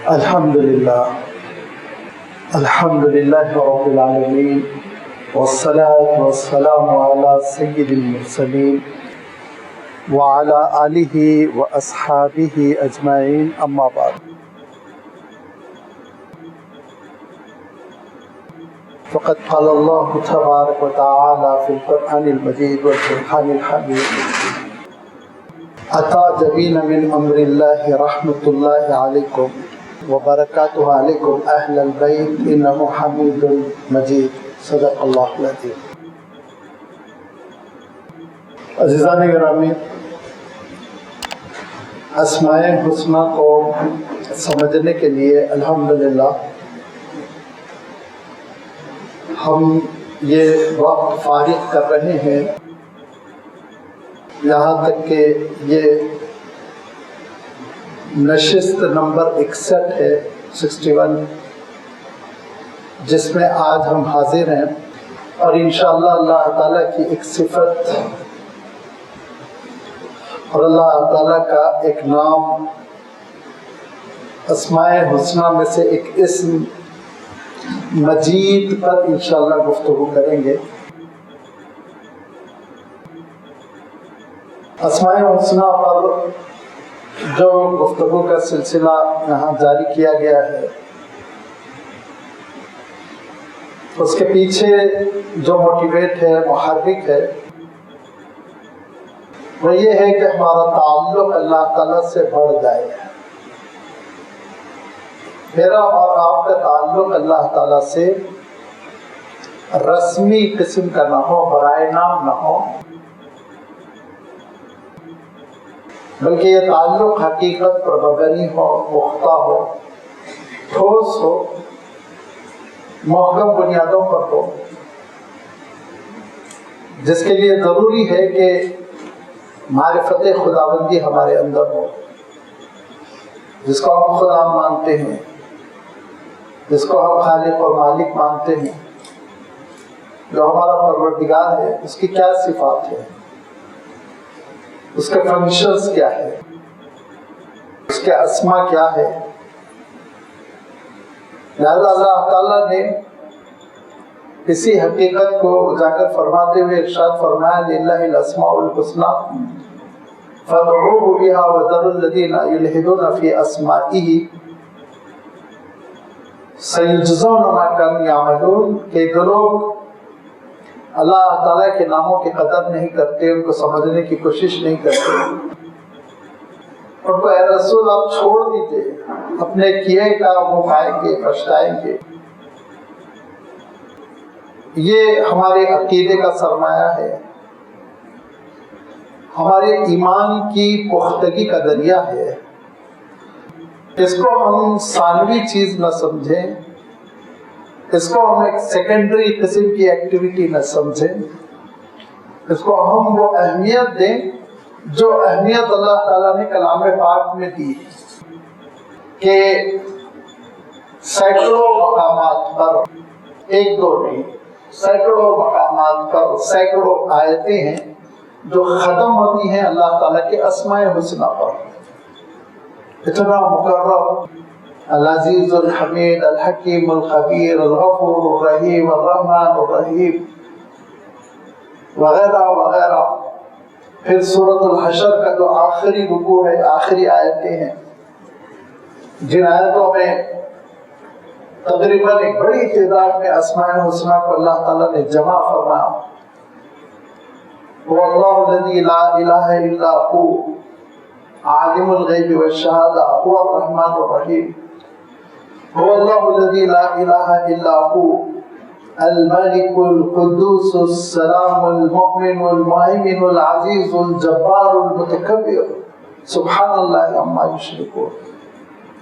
الحمدللہ رب العالمین والصلاة والسلام علی سید المرسلین وعلی آلہ واصحابہ اجمعین، اما بعد۔ فقد قال اللہ تبارک وتعالی فی القرآن المجید والفرقان الحمید: اتعجبین من امر اللہ رحمۃ اللہ علیکم وبرکاتہ علیکم اہل البیت انہ حمید مجید۔ صدق اللہ العظیم۔ عزیزان گرامی، اسماء الحسنی کو سمجھنے کے لیے الحمدللہ ہم یہ وقت فارغ کر رہے ہیں، یہاں تک کہ یہ نشست نمبر 61 ہے، 61، جس میں آج ہم حاضر ہیں، اور انشاءاللہ اللہ تعالیٰ کی ایک صفت اور اللہ تعالیٰ کا ایک نام، اسماء حسنی میں سے ایک اسم مجید پر انشاءاللہ گفتگو کریں گے۔ اسماء حسنی پر جو گفتگو کا سلسلہ یہاں جاری کیا گیا ہے، اس کے پیچھے جو موٹیویٹ ہے، محرک ہے، وہ یہ ہے کہ ہمارا تعلق اللہ تعالیٰ سے بڑھ جائے۔ میرا اور آپ کا تعلق اللہ تعالیٰ سے رسمی قسم کا نہ ہو، برائے نام نہ ہو، بلکہ یہ تعلق حقیقت پر مبنی ہو، پختہ ہو، ٹھوس ہو، محکم بنیادوں پر ہو، جس کے لیے ضروری ہے کہ معرفت خداوندی ہمارے اندر ہو، جس کو ہم خدا مانتے ہیں، جس کو ہم خالق اور مالک مانتے ہیں، جو ہمارا پروردگار ہے، اس کی کیا صفات ہے، اس کے فنکشنز کیا ہے، اس کے اسما کیا ہے۔ لہذا اللہ تعالیٰ نے اسی حقیقت کو اجاگر فرماتے ہوئے ارشاد فرمایا: للہ الاسماء الحسنی فادعوہ بہا وذروا الذین یلحدون فی اسمائہ سیجزون ما کانوا یعملون، کہ جو لوگ اللہ تعالیٰ کے ناموں کی قدر نہیں کرتے، ان کو سمجھنے کی کوشش نہیں کرتے، ان کو اے رسول آپ چھوڑ دیجئے، اپنے کیے کا وہ پائیں گے، پچھتائیں گے۔ یہ ہمارے عقیدے کا سرمایہ ہے، ہمارے ایمان کی پختگی کا ذریعہ ہے۔ اس کو ہم ثانوی چیز نہ سمجھیں، اس کو ہم ایک سیکنڈری قسم کی ایکٹیویٹی نہ سمجھیں، اس کو ہم وہ اہمیت دیں جو اہمیت اللہ تعالیٰ نے کلام پاک میں دی ہے، کہ سینکڑوں مقامات پر، ایک دو نہیں، سینکڑوں مقامات پر سینکڑوں آیتیں ہیں جو ختم ہوتی ہیں اللہ تعالیٰ کے اسماء حسنی پر۔ اتنا مقرر: العزیز الحمید الحکیم الخبیر الغفور الرحیم الرحمن الرحیم وغیرہ وغیرہ۔ پھر سورۃ الحشر کا جو آخری رکوع ہے، آخری آیتیں ہیں، جن آیتوں میں تقریباً ایک بڑی تعداد میں اسماء حسنی کو اللہ تعالیٰ نے جمع فرمایا۔ هو اللہ الذی لا الہ الا هو عالم الغیب والشہادہ هو الرحمن الرحیم۔ هو اللہ الذی لا الہ الا هو الملک القدوس السلام المؤمن المہیمن العزیز الجبار المتکبر سبحان اللہ عما یشرکون۔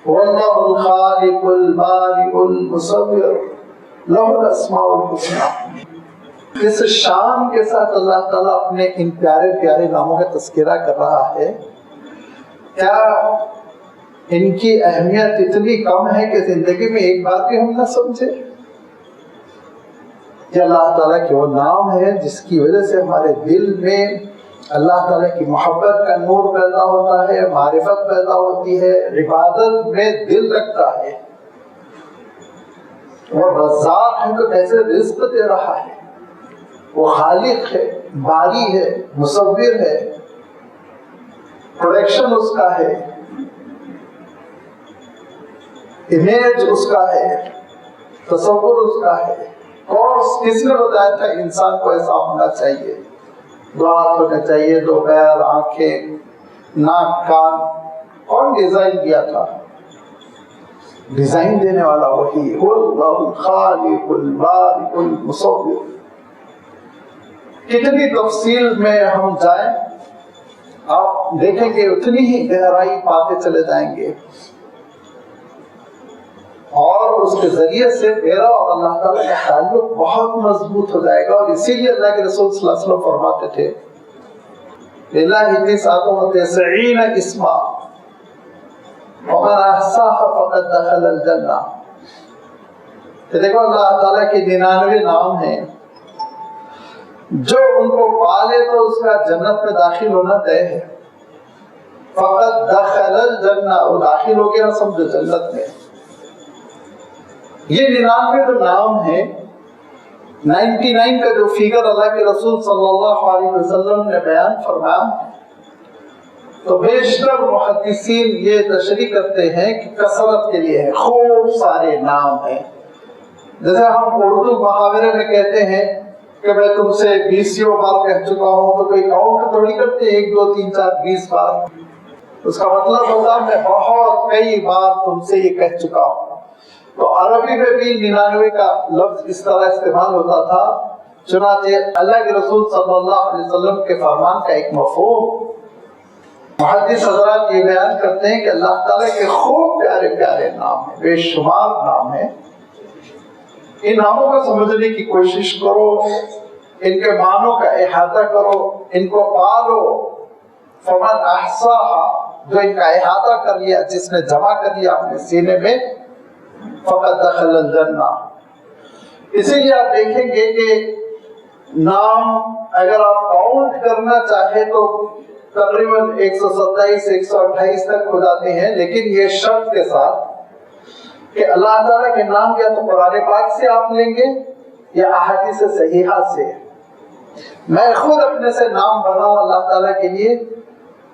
هو اللہ الخالق البارئ المصور لہ الاسماء الحسنی۔ اس شان کے ساتھ اللہ تعالیٰ اپنے ان پیارے پیارے ناموں کا تذکرہ کر رہا ہے، کیا ان کی اہمیت اتنی کم ہے کہ زندگی میں ایک بار بھی ہم نہ سمجھے؟ یہ اللہ تعالیٰ کے وہ نام ہے جس کی وجہ سے ہمارے دل میں اللہ تعالیٰ کی محبت کا نور پیدا ہوتا ہے، معرفت پیدا ہوتی ہے، عبادت میں دل لگتا ہے. وہ رزاق ہے تو کیسے رزق دے رہا ہے، وہ خالق ہے، باری ہے، مصور ہے، پروڈکشن اس کا ہے، امیج اس کا ہے، تصور اس کا ہے. کورس کس نے بتایا تھا انسان کو ایسا ہونا چاہیے؟ 2 ہاتھ ہونے چاہیے، 2 پیر، آنکھیں، ناک، کان. کون ڈیزائن کیا تھا؟ ڈیزائن دینے والا وہی، اللہ الخالق البارئ المصور. کتنی تفصیل میں ہم جائیں آپ دیکھیں گے اتنی ہی گہرائی پاتے چلے جائیں گے، اور اس کے ذریعے سے میرا اور اللہ تعالیٰ کا تعلق بہت مضبوط ہو جائے گا. اور اسی لیے اللہ کے رسول صلی اللہ علیہ وسلم فرماتے تھے للہ 99 اسما ومن احصاها فقد دخل الجنہ. دیکھو اللہ تعالیٰ کے 99 نام ہیں، جو ان کو پالے تو اس کا جنت میں داخل ہونا طے ہے. فقد دخل الجنہ، وہ داخل ہو گیا سمجھو جنت میں. یہ 99 جو نام ہے، 99 کا جو فگر اللہ کے رسول صلی اللہ علیہ وسلم نے بیان فرمایا، تو بیشتر محدثین یہ تشریح کرتے ہیں کہ کثرت کے لیے ہے، خوب سارے نام ہیں. جیسے ہم اردو محاورے میں کہتے ہیں کہ میں تم سے 20 بار کہہ چکا ہوں، تو کوئی کاؤنٹ تھوڑی کرتے 1 2 3 4 20 بار. اس کا مطلب ہوتا ہے میں بہت کئی بار تم سے یہ کہہ چکا ہوں. تو عربی میں بھی 99 کا لفظ اس طرح استعمال ہوتا تھا. چنانچہ اللہ کے رسول صلی اللہ علیہ وسلم کے فرمان کا ایک مفہوم محدث حضرات یہ بیان کرتے ہیں کہ اللہ تعالیٰ کے خوب پیارے پیارے نام ہیں، بے شمار نام ہیں. ان ناموں کو سمجھنے کی کوشش کرو، ان کے معنوں کا احاطہ کرو، ان کو پالو. فمن احصاها، جو ان کا احاطہ کر لیا، جس نے جمع کر لیا اپنے سینے میں، فقد دخل الجنہ. اسی لیے آپ دیکھیں گے کہ نام اگر آپ کاؤنٹ کرنا چاہیں تو تقریباً 127 128 تک ہو جاتے ہیں، لیکن یہ شرط کے ساتھ کہ اللہ تعالیٰ کے نام یا تو قرآن پاک سے آپ لیں گے یا احادیث صحیحہ سے. میں خود اپنے سے نام بناؤں اللہ تعالیٰ کے لیے،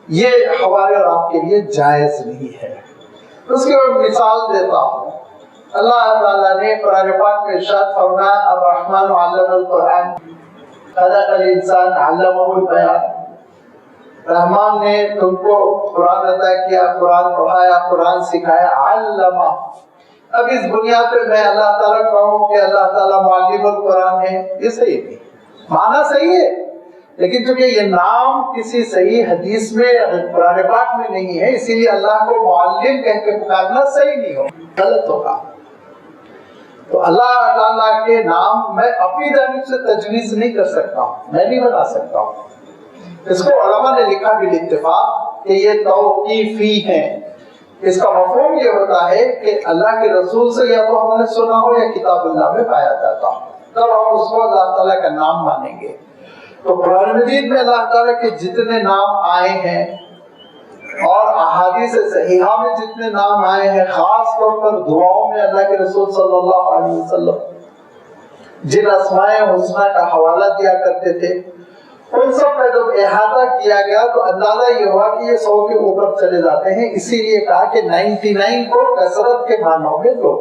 یہ ہمارے اور آپ کے لیے جائز نہیں ہے. اس کی میں مثال دیتا ہوں. اللہ تعالیٰ نے قرآن پاک میں ارشاد فرمایا الرحمن علم القرآن خلق الانسان علمہ البیان. رحمان نے تم کو قرآن عطا کیا، قرآن پڑھایا، قرآن سکھایا. علمہ، اب اس بنیاد پہ میں اللہ تعالیٰ کہوں کہ اللہ تعالیٰ معلم القرآن ہے، یہ صحیح نہیں. معنی صحیح ہے، لیکن چونکہ یہ نام کسی صحیح حدیث میں قرآن پاک میں نہیں ہے، اسی لیے اللہ کو معلم کہہ کے پکارنا صحیح نہیں ہو، غلط ہوگا. تو اللہ تعالیٰ کے نام میں اپنی جانب سے تجویز نہیں کر سکتا ہوں، میں نہیں بنا سکتا ہوں. اس کو علماء نے لکھا بالاتفاق کہ یہ توقیفی ہیں. اس کا مفہوم یہ ہوتا ہے کہ اللہ کے رسول سے یا تو ہم نے سنا ہو یا کتاب اللہ میں پایا جاتا ہو، تب ہم اس کو اللہ تعالیٰ کا نام مانیں گے. تو قرآن مجید میں اللہ تعالیٰ کے جتنے نام آئے ہیں اور احادیث صحیحہ میں جتنے نام آئے ہیں، خاص طور پر دعاؤں میں اللہ کے رسول صلی اللہ علیہ وسلم جن اسماء حسنہ کا حوالہ دیا کرتے تھے، ان سب کا جب احاطہ کیا گیا تو اندازہ یہ ہوا کہ یہ 100 کے اوپر چلے جاتے ہیں. اسی لیے کہا کہ 99 کو کثرت کے معنوں میں لو.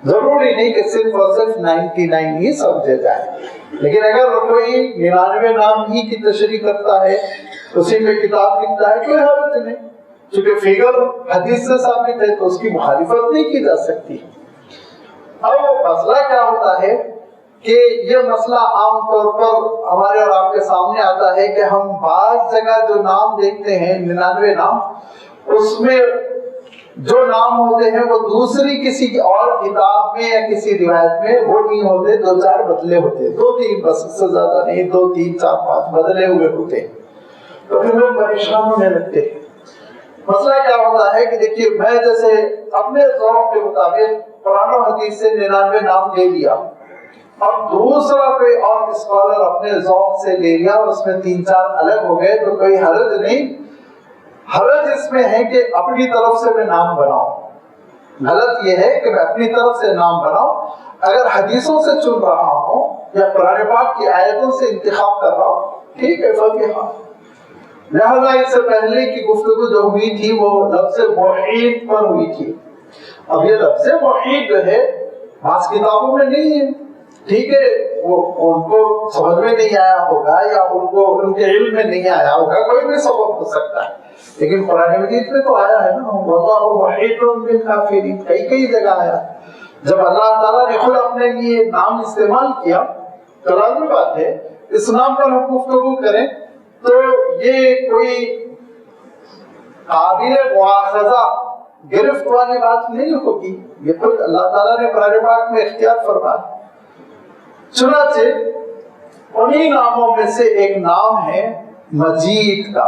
ضروری نہیں کہ صرف اور صرف 99 ہی سمجھے جائیں، لیکن اگر کوئی 99 نام ہی کی تشریح کرتا ہے، اسی میں کتاب لکھتا ہے، کوئی حرج نہیں. چونکہ فگر حدیث سے ثابت ہے تو اس کی مخالفت نہیں کی جا سکتی. اب مسئلہ کیا ہوتا ہے کہ یہ مسئلہ عام طور پر ہمارے اور آپ کے سامنے آتا ہے کہ ہم بعض جگہ جو نام دیکھتے ہیں 99 نام، اس میں جو نام ہوتے ہیں وہ دوسری کسی اور کتاب میں یا کسی روایت میں وہ نہیں ہوتے، 2-4 بدلے ہوتے، 2-3 بس، اس سے زیادہ نہیں، 2 3 4 5 بدلے ہوئے ہوتے. تو پھر لوگ پریشان ہونے لگتے ہیں. مسئلہ کیا ہوتا ہے کہ دیکھیے میں جیسے اپنے ذوق کے مطابق قرآن و حدیث سے 99 نام لے لیا، اب دوسرا کوئی اور اسکالر اپنے ذوق سے لے لیا اور اس میں 3-4 الگ ہو گئے تو کوئی حرج نہیں. حرج اس میں ہے کہ اپنی طرف سے میں نام بناؤں. غلط یہ ہے کہ میں اپنی طرف سے نام بناؤں. اگر حدیثوں سے چن رہا ہوں یا قرآن پاک کی آیتوں سے انتخاب کر رہا ہوں, ٹھیک ہے, فاتحہ. لہذا اس سے پہلے کی گفتگو جو ہوئی تھی وہ لفظ موحید پر ہوئی تھی. اب یہ لفظ موحید جو ہے بعض کتابوں میں نہیں ہے, ٹھیک ہے, وہ ان کو سمجھ میں نہیں آیا ہوگا یا ان کو ان کے علم میں نہیں آیا ہوگا, کوئی بھی سبب ہو سکتا ہے, لیکن قرآن مجید میں تو آیا ہے نا, واللہ محیط بالکافرین, کئی جگہ آیا. جب اللہ تعالیٰ نے خود اپنے لیے نام استعمال کیا تو لازمی بات ہے اس نام پر ہم گفتگو کریں تو یہ کوئی قابل مواخذہ گرفت والی بات نہیں ہوگی, یہ خود اللہ تعالیٰ نے قرآن پاک میں اختیار فرمایا. چنانچہ انہی ناموں میں سے ایک نام ہے مجید کا.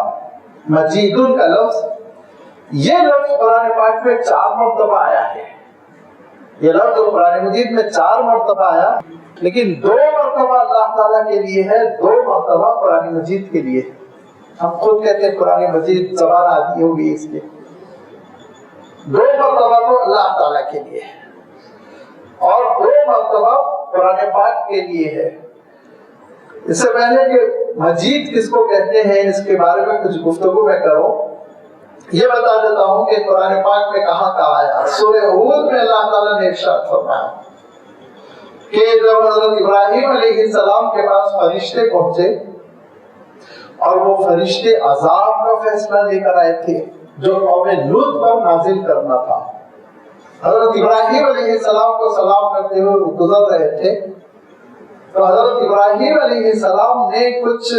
مجیدن کا لفظ, یہ لفظ قرآن پاک میں 4 مرتبہ آیا ہے. یہ لفظ قرآن مجید میں 4 مرتبہ آیا, لیکن 2 مرتبہ اللہ تعالیٰ کے لیے ہے, 2 مرتبہ قرآن مجید کے لیے. ہم خود کہتے ہیں قرآن مجید زبان آتی ہوگی اس لیے, 2 مرتبہ تو اللہ تعالیٰ کے لیے ہے اور 2 مرتبہ قرآن پاک کے لیے ہے. اس سے پہلے کہ مجید کس کو کہتے ہیں اس کے بارے میں کچھ گفتگو میں کروں, یہ بتا دیتا ہوں کہ قرآن پاک میں کہاں کہا آیا. سورہ ہود میں اللہ تعالیٰ نے ارشاد فرمایا کہ جب حضرت ابراہیم علیہ السلام کے پاس فرشتے پہنچے اور وہ فرشتے عذاب کا فیصلہ لے کر آئے تھے جو قوم لوط پر نازل کرنا تھا. حضرت ابراہیم علیہ السلام کو سلام کرتے ہوئے وہ گزر رہے تھے تو حضرت ابراہیم علیہ السلام نے کچھ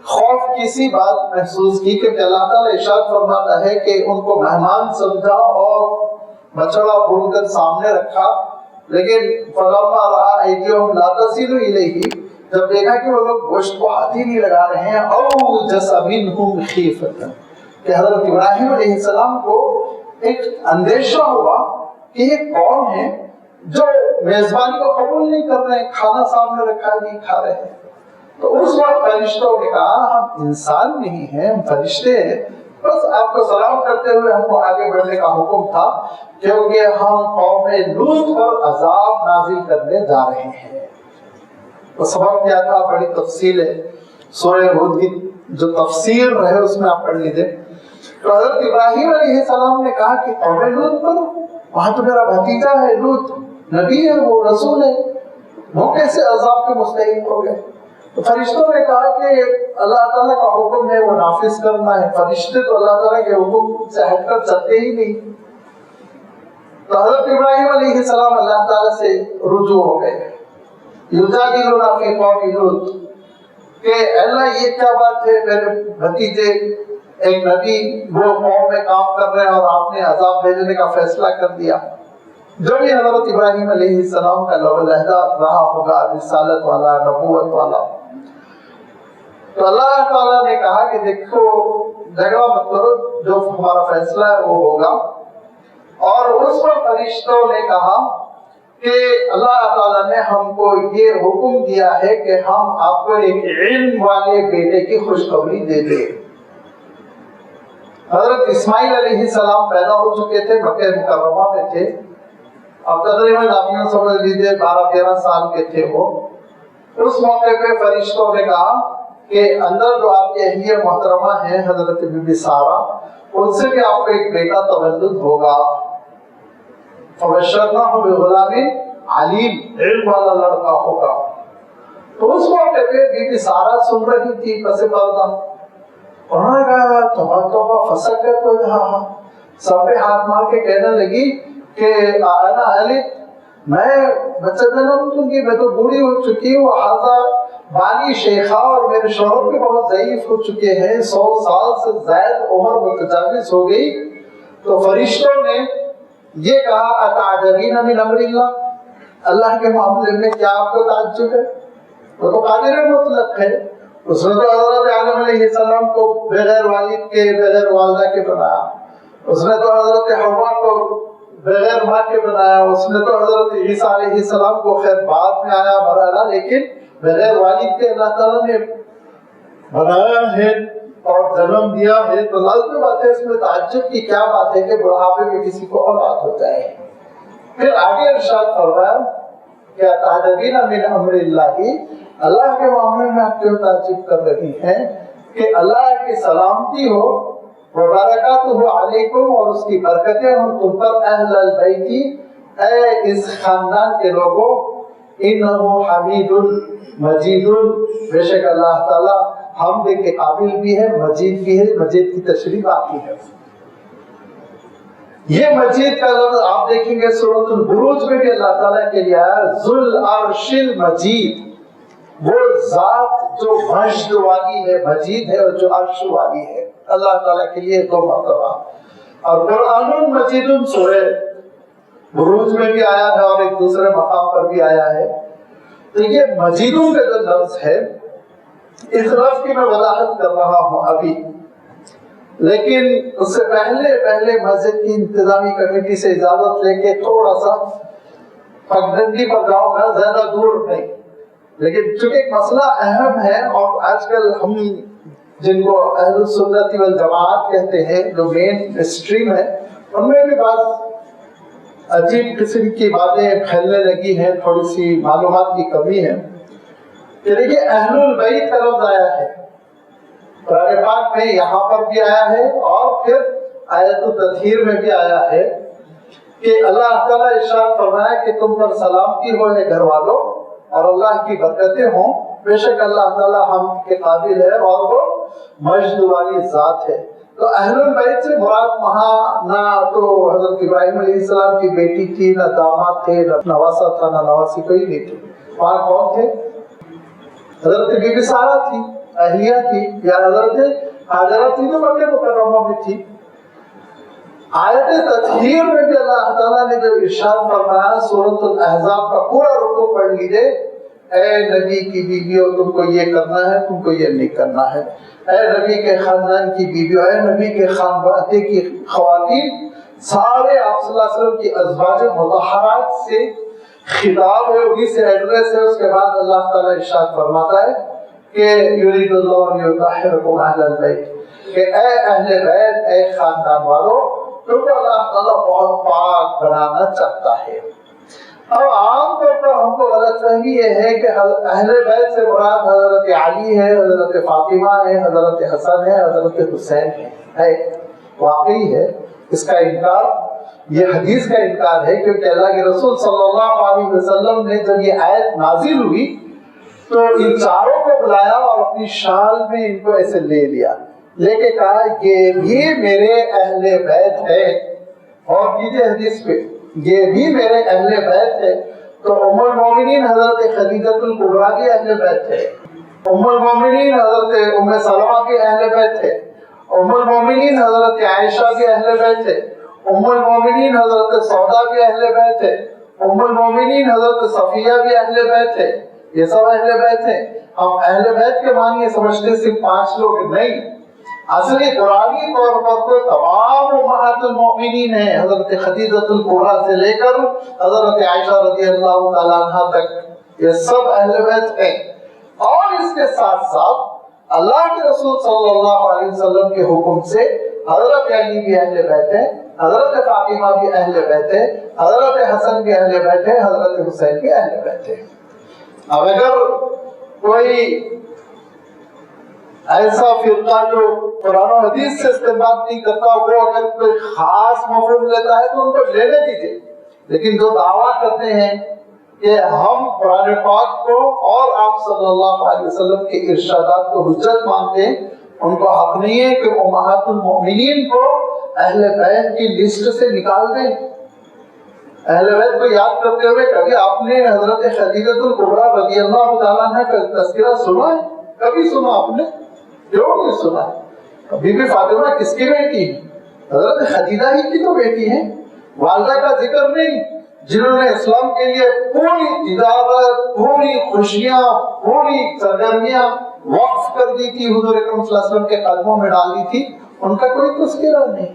خوف کی سی بات محسوس کی, کہ اللہ تعالیٰ ارشاد فرماتا ہے کہ ان کو مہمان سمجھا اور بچڑا بھون کر سامنے رکھا, لیکن فلما رأى أيديهم لا تصل إليه, جب دیکھا کہ وہ لوگ گوشت کو ہاتھ ہی نہیں لگا رہے ہیں, أوجس منهم خيفة, کہ حضرت ابراہیم علیہ السلام کو ایک اندیشہ ہوا کہ یہ کون ہے جو میزبانی کو قبول نہیں کر رہے ہیں, کھانا سامنے رکھا نہیں کھا رہے ہیں. تو اس وقت فرشتوں نے کہا ہم انسان نہیں ہیں, ہم فرشتے ہیں, بس آپ کو سلام کرتے ہوئے ہم کو آگے بڑھنے کا حکم تھا کیونکہ ہم قوم لوط پر عذاب نازل کرنے جا رہے ہیں. وہ سبب کیا تھا بڑی تفصیل ہے, سورہ ہود کی جو تفسیر ہے اس میں آپ پڑھ لیجیے. تو حضرت ابراہیم علیہ السلام نے کہا کہ قوم لوط پر, وہاں تو میرا بھتیجا ہے لوط, نبی ہے, وہ رسول ہے, وہ کیسے عذاب کے مستحق ہو گئے. تو فرشتوں نے کہا کہ اللہ تعالیٰ کا حکم ہے وہ نافذ کرنا ہے, فرشتے تو اللہ تعالیٰ کے حکم سے ہٹ کر چلتے ہی نہیں. تو حضرت ابراہیم علیہ السلام اللہ تعالیٰ سے رجوع ہو گئے, یجادلونا فی قوم لوط, کہ اللہ یہ کیا بات ہے, میرے بھتیجے ایک نبی وہ قوم میں کام کر رہے ہیں اور آپ نے عذاب بھیجنے کا فیصلہ کر دیا. جو بھی حضرت ابراہیم علیہ السلام کا لو لہجہ رہا ہوگا رسالت والا, نبوت والا, تو اللہ تعالیٰ نے کہا کہ دیکھو جھگڑا مت کرو, جو ہمارا فیصلہ ہے وہ ہوگا. اور اس پر فرشتوں نے کہا کہ اللہ تعالیٰ نے ہم کو یہ حکم دیا ہے کہ ہم آپ کو ایک علم والے بیٹے کی خوشخبری دے دیں. حضرت اسماعیل علیہ السلام پیدا ہو چکے تھے, مکہ مکرمہ میں تھے, اب تقریباً آپ یوں سمجھ لیجیے 12-13 سال کے تھے وہ. اس موقع پہ فرشتوں نے کہا کہ اندر جو آپ کے اہلیہ محترمہ ہیں حضرت بی بی سارہ, ان سے بھی آپ کو ایک بیٹا تولد ہوگا. فبشرناہ بغلام علیم, علم والا لڑکا ہوگا. تو اس موقع پہ بی بی سارہ سن رہی تھی پس پردہ, انہوں نے کہا توبہ توبہ فسکت وجہہا, سب پہ ہاتھ مار کے کہنے لگی کہ انا علی, میں بچہ جنم دوں گی, میں تو بوڑھی ہو چکی ہوں, حاضر بانی شیخہ, اور میرے شوہر بھی بہت ضعیف ہو چکے ہیں, 100 سال سے زائد عمر متجاوز ہو گئی. تو فرشتوں نے یہ کہا اتعجبین من امر اللہ, اللہ کے معاملے میں کیا آپ کو تعجب ہے, وہ تو قادر مطلق ہے. اس نے تو حضرت آدم علیہ السلام کو بغیر والد کے بغیر والدہ کے بنایا, اس نے تو حضرت حوا کو بغیر ماں کے بنایا. اس نے تو حضرت عیسیٰ علیہ السلام کو خیر بعد میں آیا مرحلہ، لیکن بغیر والد کے اللہ تعالیٰ نے بنایا ہے اور جنم دیا ہے. تو لازمی بات ہے، اس میں تعجب کی کیا بات ہے کہ بڑھاپے میں کسی کو اولاد ہو جائے. پھر آگے ارشاد فرمایا کیا تعجبین من امر اللہ، اللہ کے معاملے میں آپ کیوں تعجب کر رہی ہیں کہ اللہ کی سلامتی ہو وبرکاتہ علیکم، اور اس کی برکتیں ہوں تم پر، اہل البیت، اے اس خاندان کے لوگوں، انہ حمید مجید، بے شک اللہ تعالی حمد کے قابل بھی ہے، مجید بھی ہے. مجید کی تشریح باقی ہے. یہ مجید کا لفظ آپ دیکھیں گے سورۃ البروج میں بھی اللہ تعالیٰ کے لیے آیا، ذل عرش المجید، وہ ذات جو مجد والی ہے، مجید ہے، اور جو عرش والی ہے. اللہ تعالیٰ کے لیے 2 مرتبہ. اور قرآن مجید سورہ بروج میں بھی آیا ہے اور ایک دوسرے مقام پر بھی آیا ہے. تو یہ مجیدوں کا جو لفظ ہے، اس لفظ کی میں وضاحت کر رہا ہوں ابھی، لیکن اس سے پہلے مسجد کی انتظامی کمیٹی سے اجازت لے کے تھوڑا سا پگڈنڈی پر جاؤں گا، زیادہ دور نہیں. لیکن چونکہ ایک مسئلہ اہم ہے، اور آج کل ہم جن کو اہل سنت والجماعت کہتے ہیں، جو مین اسٹریم ہے، ان میں بھی بعض عجیب قسم کی باتیں پھیلنے لگی ہیں، تھوڑی سی معلومات کی کمی ہے. کہ دیکھیے اہل البیت کا لفظ آیا ہے قرآن پاک میں، یہاں پر بھی آیا ہے اور پھر آیت التطہیر میں بھی آیا ہے کہ اللہ تعالیٰ ارشاد فرمایا کہ تم پر سلامتی ہو اے گھر والوں، اور اللہ کی برکتیں ہوں، بے شک اللہ تعالیٰ ہم کے قابل ہے اور وہ مجد والی ذات ہے. تو اہل البیت سے مراد وہاں نہ تو حضرت ابراہیم علیہ السلام کی بیٹی تھی، نہ داماد تھے، نہ نواسا تھا، نہ نواسی، کوئی نہیں تھی. وہاں کون تھے؟ حضرت بی بی سارہ تھی، اہلیہ تھی، یا حضرت حاجرہ تھی جو مکہ مکرمہ میں تھی. آیت تطہیر میں بھی اللہ تعالیٰ نے جو ارشاد فرمایا، سورۃ الاحزاب کا پورا رکوع پڑھ لیجئے، اے نبی کی بیویوں تم کو یہ کرنا ہے، تم کو یہ نہیں کرنا ہے. اے نبی کے خاندان کی بیویوں، اے نبی کے خانوانے کی خواتین، سارے آپ صلی اللہ علیہ وسلم کی ازواج مطہرات سے خطاب ہے، انہی سے ایڈریس ہے. اس کے بعد اللہ تعالیٰ ارشاد فرماتا ہے کہ یرید اللہ ان یطہرکم اہل البیت، کہ اے اہل بیت، اے خاندان والوں، تم کو اللہ تعالیٰ بہت پاک بنانا چاہتا ہے. اب عام طور پر ہم کو غلط فہمی یہ ہے کہ اہل بیت سے مراد حضرت علی ہے، حضرت فاطمہ ہے، حضرت حسن ہے، حضرت حسین ہے. واقعی ہے، اس کا انکار، یہ حدیث کا انکار ہے، کیونکہ اللہ کے رسول صلی اللہ علیہ وسلم نے جب یہ آیت نازل ہوئی تو ان چاروں کو بلایا اور اپنی شال میں ان کو ایسے لے لیا، لے کے کہا یہ بھی میرے اہل بیت ہے. اور کیجئے حدیث پہ، یہ بھی میرے اہل بیت ہے. تو ام المومنین حضرت خدیجہ الکبریٰ بھی اہل بیت ہے، ام المومنین حضرت ام سلمہ بھی اہل بیت ہے، ام المومنین حضرت عائشہ بھی اہل بیت ہے، ام المومنین حضرت سودا بھی اہل بیت ہے، ام المومنین حضرت صفیہ بھی اہل بیت ہے. یہ سب اہل بیت ہیں. ہم اہل بیت کے معنی یہ سمجھتے صرف 5 لوگ نہیں، اصلی قرآنی طور پر تو تمام امہات المؤمنین ہیں، حضرت خدیجہ الکبریٰ سے لے کر حضرت عائشہ رضی اللہ تعالیٰ عنہ تک، یہ سب اہل بیت ہیں. اور اس کے ساتھ ساتھ اللہ کے رسول صلی اللہ علیہ وسلم کے حکم سے حضرت علی بھی اہل بیت ہے، حضرت فاطمہ بھی اہل بیت ہے، حضرت حسن بھی اہل بیت ہے، حضرت حسین بھی اہل بیت ہے. اب اگر کوئی ایسا فرقہ جو قرآن و حدیث سے استنباط نہیں کرتا، وہ اگر کوئی خاص مفہوم لیتا ہے تو ان کو لینے دیجیے. لیکن جو دعویٰ کرتے ہیں کہ ہم قرآن پاک کو اور آپ صلی اللہ علیہ وسلم کے ارشادات کو حجت مانتے ہیں، ان کو حق نہیں ہے کہ امہات المؤمنین کو اہل بیت کی لسٹ سے نکال دیں. اہل بیت کو یاد کرتے ہوئے کبھی آپ نے حضرت خدیجہ الکبریٰ رضی اللہ تعالیٰ عنہ کا تذکرہ سنا ہے؟ کبھی سنا آپ نے؟ کیوں نہیں سنا؟ بی بی فاطمہ کس کی بیٹی ہے؟ حضرت خدیجہ ہی کی تو بیٹی ہے. والدہ کا ذکر نہیں، جنہوں نے اسلام کے لیے پوری تجارت، پوری خوشیاں، پوری سرگرمیاں وقف کر دی تھی، حضور اکرم صلی اللہ علیہ وسلم کے قدموں میں ڈال دی تھی، ان کا کوئی تذکرہ نہیں.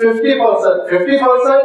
50%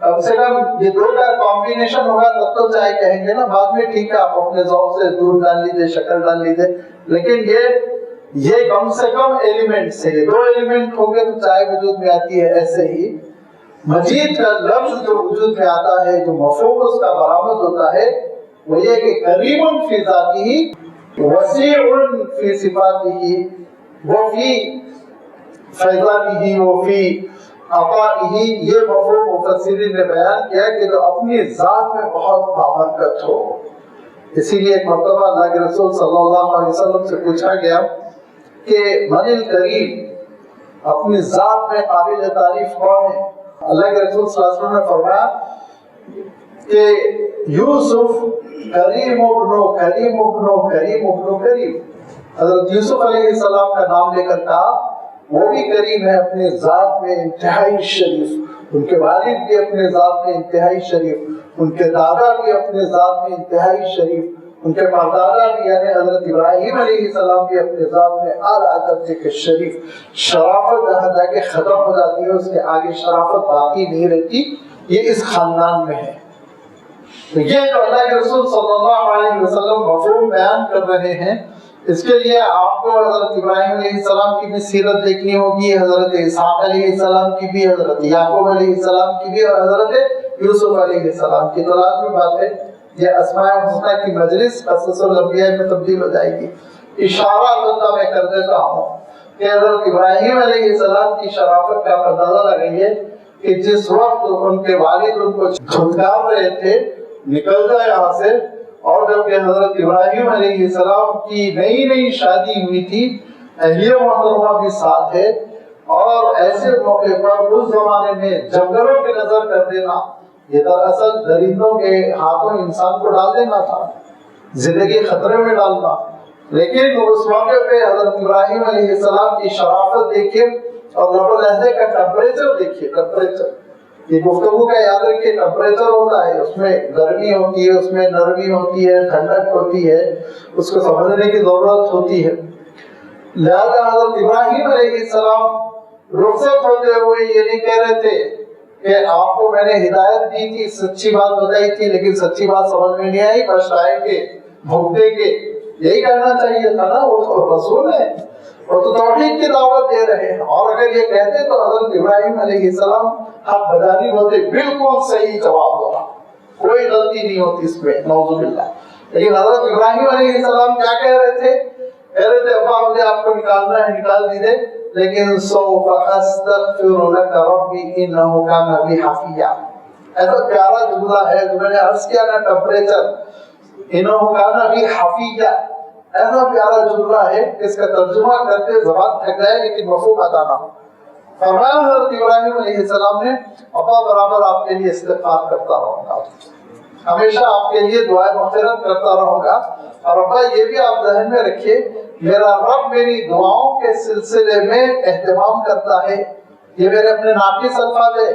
کم سے کم یہ دو کا کمبینیشن ہوگا تب تو چائے کہیں گے نا، بعد میں ٹھیک ہے آپ اپنے ذوق سے دودھ ڈال لیجیے، شکر ڈال لیجیے، لیکن یہ کم سے کم ایلیمنٹس ہے، یہ دو ایلیمنٹ ہو گئے تو چائے وجود میں آتی ہے۔ ایسے ہی مجید کا لفظ جو وجود میں آتا ہے، جو مفہوم اس کا برآمد ہوتا ہے، وہ یہ کہ کریم فی ذاتہ، وسیع فی صفاتہ، وفی فیضانہ، وفی عطائہ، یہ مفہوم مفسرین نے بیان کیا کہ جو اپنی ذات میں بہت بابرکت ہو۔ اسی لیے ایک مرتبہ اللہ کے رسول صلی اللہ علیہ وسلم سے پوچھا گیا کہ من الکریم، اپنی ذات میں قابل تعریف کون ہے؟ اللہ کے رسول صلی اللہ علیہ وسلم نے فرمایا کہ یوسف کریم ابن کریم ابن کریم ابن کریم، حضرت یوسف علیہ السلام کا نام لے کر کہا وہ بھی کریم ہے، اپنے ذات میں انتہائی شریف، ان کے والد بھی اپنے ذات میں انتہائی شریف، ان کے دادا بھی اپنے ذات میں انتہائی شریف، ان کے پردادا بھی یعنی حضرت ابراہیم علیہ السلام بھی اپنے ذات میں اعلیٰ درجے کے شریف۔ شرافت جہاں جا کے ختم ہو جاتی ہے، اس کے آگے شرافت باقی نہیں رہتی، یہ اس خاندان میں ہے۔ تو یہ جو اللہ کے رسول صلی اللہ علیہ وسلم مفہوم بیان کر رہے ہیں، اس کے لیے آپ کو حضرت ابراہیم علیہ السلام کی بھی سیرت دیکھنی ہوگی، حضرت اسحاق علیہ السلام کی بھی، حضرت یعقوب علیہ السلام کی بھی، اور حضرت یوسف علیہ السلام کی۔ تو لازمی بات ہے یہ اسماء الحسنہ کی مجلس قصص الانبیاء میں تبدیل ہو جائے گی۔ اشارہ البتہ میں کر دیتا ہوں کہ حضرت ابراہیم علیہ السلام کی شرافت کا اندازہ لگائیے کہ جس وقت ان کے والد ان کو دھتکار رہے تھے نکل جائے یہاں سے، اور جب کہ حضرت ابراہیم علیہ السلام کی نئی نئی شادی ہوئی تھی، اہلیہ محترمہ بھی ساتھ ہے، اور ایسے موقع پر اس زمانے میں جنگلوں کی نظر کر دینا یہ دراصل درندوں کے ہاتھوں انسان کو ڈال دینا تھا، زندگی خطرے میں ڈالنا۔ لیکن اس موقع پہ حضرت ابراہیم علیہ السلام کی شرافت دیکھیے اور رب العزت کا ٹمپریچر دیکھیے۔ ٹمپریچر یہ گفتگو کا یاد رکھیے، ٹمپریچر ہوتا ہے، اس میں گرمی ہوتی ہے، اس میں نرمی ہوتی ہے، ٹھنڈک ہوتی ہے، اس کو سمجھنے کی ضرورت ہوتی ہے۔ لہذا حضرت ابراہیم علیہ السلام رخصت ہوتے ہوئے یہ نہیں کہہ رہے تھے کہ آپ کو میں نے ہدایت دی تھی، سچی بات بتائی تھی، لیکن سچی بات سمجھ میں نہیں آئی، پچھتائیں گے، بھگتیں گے، یہی کہنا چاہیے تھا نا۔ وہ تو رسول ہے، وہ تو توحید کی دعوت دے رہے ہیں، اور اگر یہ کہتے تو حضرت ابراہیم علیہ السلام حق بدانی ہوتے، بالکل صحیح جواب ہوتا، کوئی غلطی نہیں ہوتی اس میں، نعوذ باللہ۔ لیکن حضرت ابراہیم علیہ السلام کیا کہہ رہے تھے؟ کہہ رہے تھے ابا مجھے آپ کو نکالنا ہے نکال دیجیے، لیکن سوف استغفر لک ربی انہ کان بی حفیہ۔ ایسا پیارا جملہ ہے جو میں نے عرض کیا نا، ٹمپریچر، انہ کان بی حفیہ، ایسا پیارا جملہ ہے کہ اس کا ترجمہ کرتے زبان تھک جائے لیکن مفہوم ادا نہ ہو۔ فرمایا حضرت ابراہیم علیہ السلام نے ابا برابر آپ کے لیے استغفار کرتا رہوں گا، ہمیشہ آپ کے لیے دعائیں مغفرت کرتا رہوں گا، اور ابا یہ بھی آپ ذہن میں رکھیے میرا رب میری دعاؤں کے سلسلے میں اہتمام کرتا ہے۔ یہ میرے اپنے ناقص الفاظ ہے۔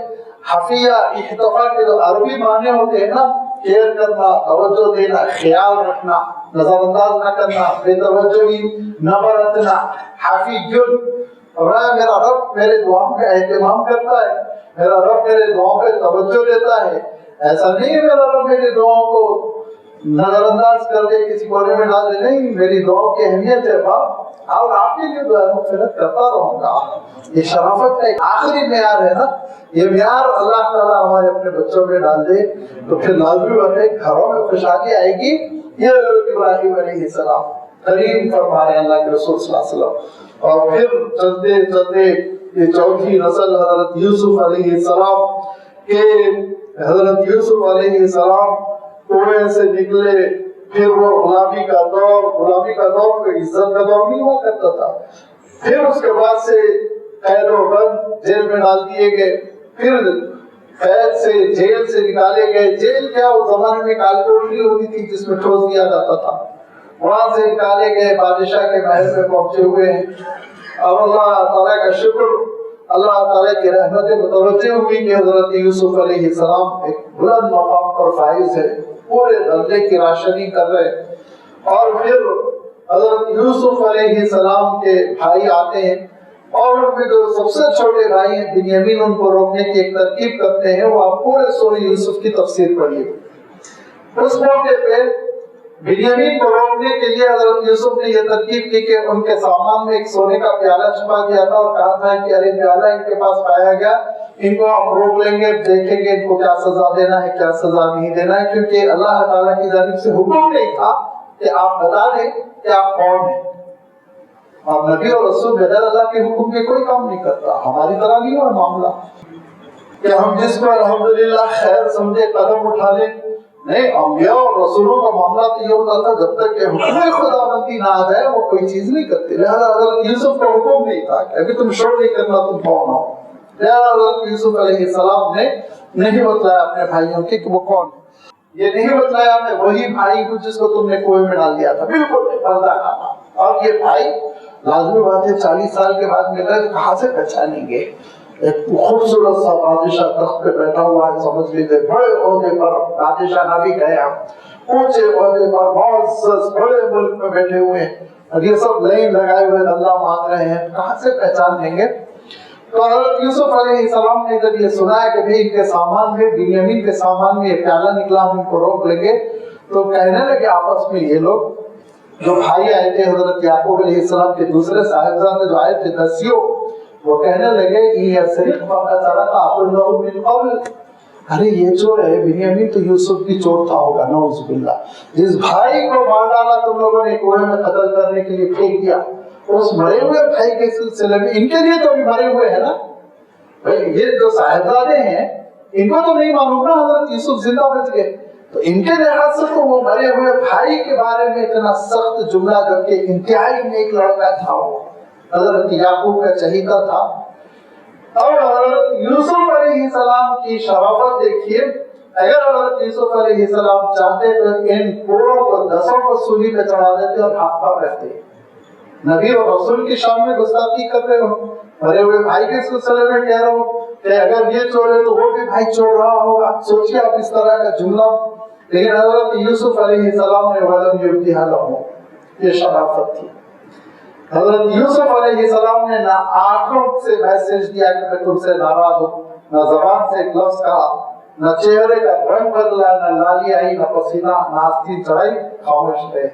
حفیہ احتفا کے جو عربی معنی ہوتے ہیں نا، کیئر کرنا، توجہ دینا، خیال رکھنا، نظر انداز نہ کرنا، بے توجہی نہ برتنا، حفیظ، اور میرا رب میرے دعاؤں کا اہتمام کرتا ہے، میرا رب میرے دعاؤں پہ توجہ دیتا ہے۔ ایسا نہیں ہے میرا رب میری دعاؤں کو نظر انداز کر دے، کسی کونے میں ڈال دے، نہیں، میری دعاؤں کی اہمیت ہے باپ، اور آپ کے لیے دعا مغفرت کرتا رہوں گا۔ یہ شرافت کا ایک آخری معیار ہے نا، یہ معیار اللہ تعالیٰ ہمارے اپنے بچوں میں ڈال دے تو پھر لازمی بات ہے گھروں میں خوشحالی آئے گی۔ یہ حضرت ابراہیم علیہ السلام کریم فرما رہے ہیں اللہ کے رسول صلی اللہ علیہ وسلم۔ اور پھر چلتے چلتے یہ چوتھی نسل حضرت یوسف علیہ السلام کے، حضرت یوسف علیہ السلام کنویں سے نکلے، پھر وہ غلامی کا دور کوئی عزت کا دور نہیں ہوا کرتا تھا، پھر اس کے بعد سے قید و بند جیل میں ڈال دیے گئے، پھر قید سے جیل سے نکالے گئے۔ جیل کیا اس زمانے میں کال کوٹری ہوتی تھی جس میں ٹھوس دیا جاتا تھا، وہاں سے نکالے گئے، بادشاہ کے محل میں پہنچے ہوئے ہیں، اور اللہ تعالیٰ کا شکر، اللہ تعالیٰ کی رحمت متوجہ ہوئی کہ حضرت یوسف علیہ السلام ایک بلند مقام پر فائز ہے، پورے غلے کی راشنی کر رہے، اور پھر حضرت یوسف علیہ السلام کے بھائی آتے ہیں، اور ان میں جو سب سے چھوٹے بھائی ہیں بنیامین ان کو روکنے کی ایک ترکیب کرتے ہیں. وہ آپ پورے سورہ یوسف کی تفسیر پڑھیے. اس موقع پہ بنیامین کو روکنے کے لیے حضرت یوسف نے یہ ترکیب کی کہ ان کے سامان میں ایک سونے کا پیالہ چھپا دیا تھا اور کہا تھا کہ ارے پیالہ ان کے پاس پایا گیا, ان کو ہم روک لیں گے, دیکھیں گے ان کو کیا سزا دینا ہے کیا سزا نہیں دینا ہے, کیونکہ اللہ تعالیٰ کی جانب سے حکم نہیں تھا کہ آپ بتا دیں کہ آپ کون ہیں. اور نبی اور رسول بغیر اللہ کے حکم کے کوئی کام نہیں کرتا. ہماری طرح نہیں ہوا معاملہ کہ ہم جس کو الحمدللہ خیر سمجھے قدم اٹھا لیں. نہیں, انبیاء اور رسولوں کا معاملہ تو یہ ہوتا تھا جب تک کہ حکم خداوندی نہ آ جائے وہ کوئی چیز نہیں کرتے. لہذا حضرت یوسف کا حکم نہیں تھا کہ ابھی تم شور نہیں کرنا, تم کون ہو. لہذا حضرت یوسف علیہ السلام نے نہیں بتلایا اپنے بھائیوں کے کہ وہ کون ہے. یہ نہیں بتلایا میں وہی بھائی ہوں جس کو تم نے کنویں میں ڈال دیا تھا. بالکل نہیں, پردہ کھانا. اور یہ بھائی لازمی بات ہے 40 سال کے بعد مل رہے تو کہاں سے پہچانیں گے. ایک خوبصورت سا بادشاہ تخت پہ بیٹھا ہوا ہے, سمجھ لیجیے بڑے عہدے پر, بادشاہ نہ بھی کہے آپ, اونچے عہدے پر معزز بڑے ملک میں بیٹھے ہوئے ہیں, اور یہ سب لائن لگائے ہوئے اللہ مانگ رہے ہیں, کہاں سے پہچان لیں گے. تو حضرت یوسف علیہ السلام نے جب یہ سنا ہے کہ بھئی ان کے سامان میں, بنیامین کے سامان میں یہ پیالہ نکلا, ہم ان کو روک لیں گے, تو کہنے لگے آپس میں یہ لوگ جو بھائی آئے تھے حضرت یعقوب علیہ السلام کے دوسرے صاحبزادے جو آئے تھے 10, وہ کہنے لگے ارے یہ چور ہے بنیامین, تو یوسف بھی چور تھا ہوگا, نعوذ باللہ. جس بھائی کو مار ڈالا تم لوگوں نے کنویں میں قتل کرنے کے لیے پھینک دیا, اس مرے ہوئے بھائی کے سلسلے میں ان کے لیے تو بھی مرے ہوئے ہیں نا. یہ جو صاحبزادے ہیں ان کو تو نہیں معلوم نا حضرت یوسف زندہ بچ گئے, تو ان کے لحاظ سے تو وہ مرے ہوئے بھائی کے بارے میں اتنا سخت جملہ, جبکہ انتہائی نیک لڑکا تھا, وہ حضرت یعقوب کا چہیتا تھا. اور حضرت یوسف علیہ السلام کی شرافت دیکھیے. اگر حضرت یوسف علیہ السلام چاہتے تو ان پوروں کو 10 کو سولی پہ چڑھا دیتے اور ہاتھ پر رہتے. نبی اور رسول کی شان میں گستاخی کر رہے ہو, مرے ہوئے بھائی کے سلسلے میں کہہ رہا ہوں کہ اگر یہ چور ہے تو وہ بھی بھائی چور رہا ہوگا. سوچیے آپ اس طرح کا جملہ. لیکن حضرت یوسف علیہ السلام نے ولم یبدیہ لہم, یہ شرافت تھی. حضرت یوسف علیہ السلام نے نہ آنکھوں سے میسج دیا کہ میں تم سے ناراض ہوں, نہ زبان سے ایک لفظ کہا, نہ چہرے کا رنگ بدلا, نہ لالی آئی, نہ پسینہ, نہ آستین چڑھائی, خاموش رہے.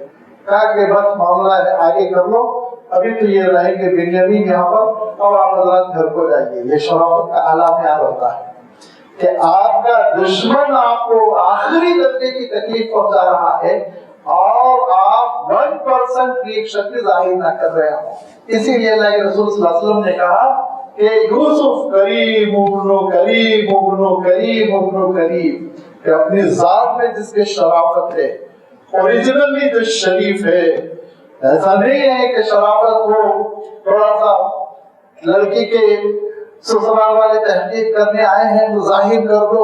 کہا کہ بس معاملہ ہے آگے کر لو, ابھی تو یہ رہیں گے بنیامین یہاں پر, اب آپ حضرات گھر کو جائیے. یہ شرافت کا اعلیٰ معیار ہوتا ہے کہ آپ کا دشمن آپ کو آخری درجے کی تکلیف پہنچا رہا ہے اور آپ 1% ریئیکشن کی ظاہر نہ کر رہے ہوں. اسی لیے اللہ کے رسول صلی اللہ علیہ وسلم نے کہا کہ یوسف کریم ابن کریم ابن کریم ابن کریم, کہ اپنی ذات میں جس کے شرافت ہے, اوریجنلی جو شریف ہے. ایسا نہیں ہے کہ شرافت کو تھوڑا سا لڑکی کے سسرال والے تحقیق کرنے آئے ہیں تو ظاہر کر دو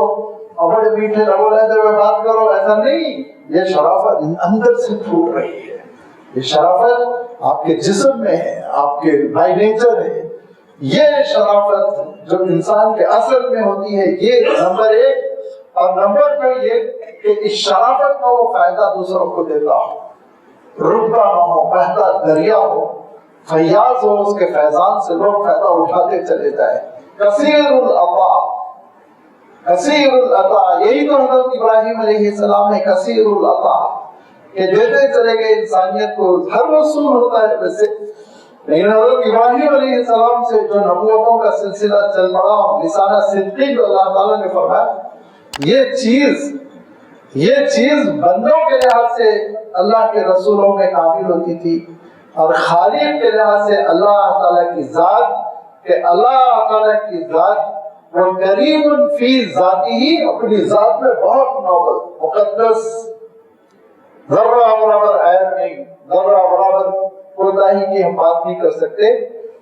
اور بڑے میٹھے لبوں لہجے میں بات کرو, ایسا نہیں. یہ شرافت اندر سے پھوٹ رہی ہے. یہ شرافت آپ کے جسم میں ہے, آپ کے بائی نیچر ہے. یہ شرافت جو انسان کے اصل میں ہوتی ہے, یہ نمبر 1. اور نمبر 2 یہ کہ اس شرافت کا وہ فائدہ دوسروں کو دیتا ہو, رکتا نہ ہو, بہتا دریا ہو, فیاض ہو, اس کے فیضان سے لوگ فائدہ اٹھاتے چلے جائیں. کثیر العطا, کثیر العطا, یہی تو حضرت ابراہیم علیہ السلام ہے, کثیر العطا, کہ دیتے چلے گئے انسانیت کو. ہر رسول ہوتا ہے ویسے, لیکن حضرت ابراہیم علیہ السلام سے جو نبوتوں کا سلسلہ چل پڑا, لسانہ صدقی کو اللہ تعالیٰ نے فرمایا, یہ چیز بندوں کے لحاظ سے اللہ کے رسولوں میں کامل ہوتی تھی, اور خالق کے لحاظ سے اللہ تعالیٰ کی ذات, کہ اللہ تعالیٰ کی ذات وہ کریم فی ذاتی ہی, اپنی ذات میں بہت نوبل مقدس, ذرہ برابر عیب نہیں, ذرہ برابر کوتاہی کی ہم بات نہیں کر سکتے.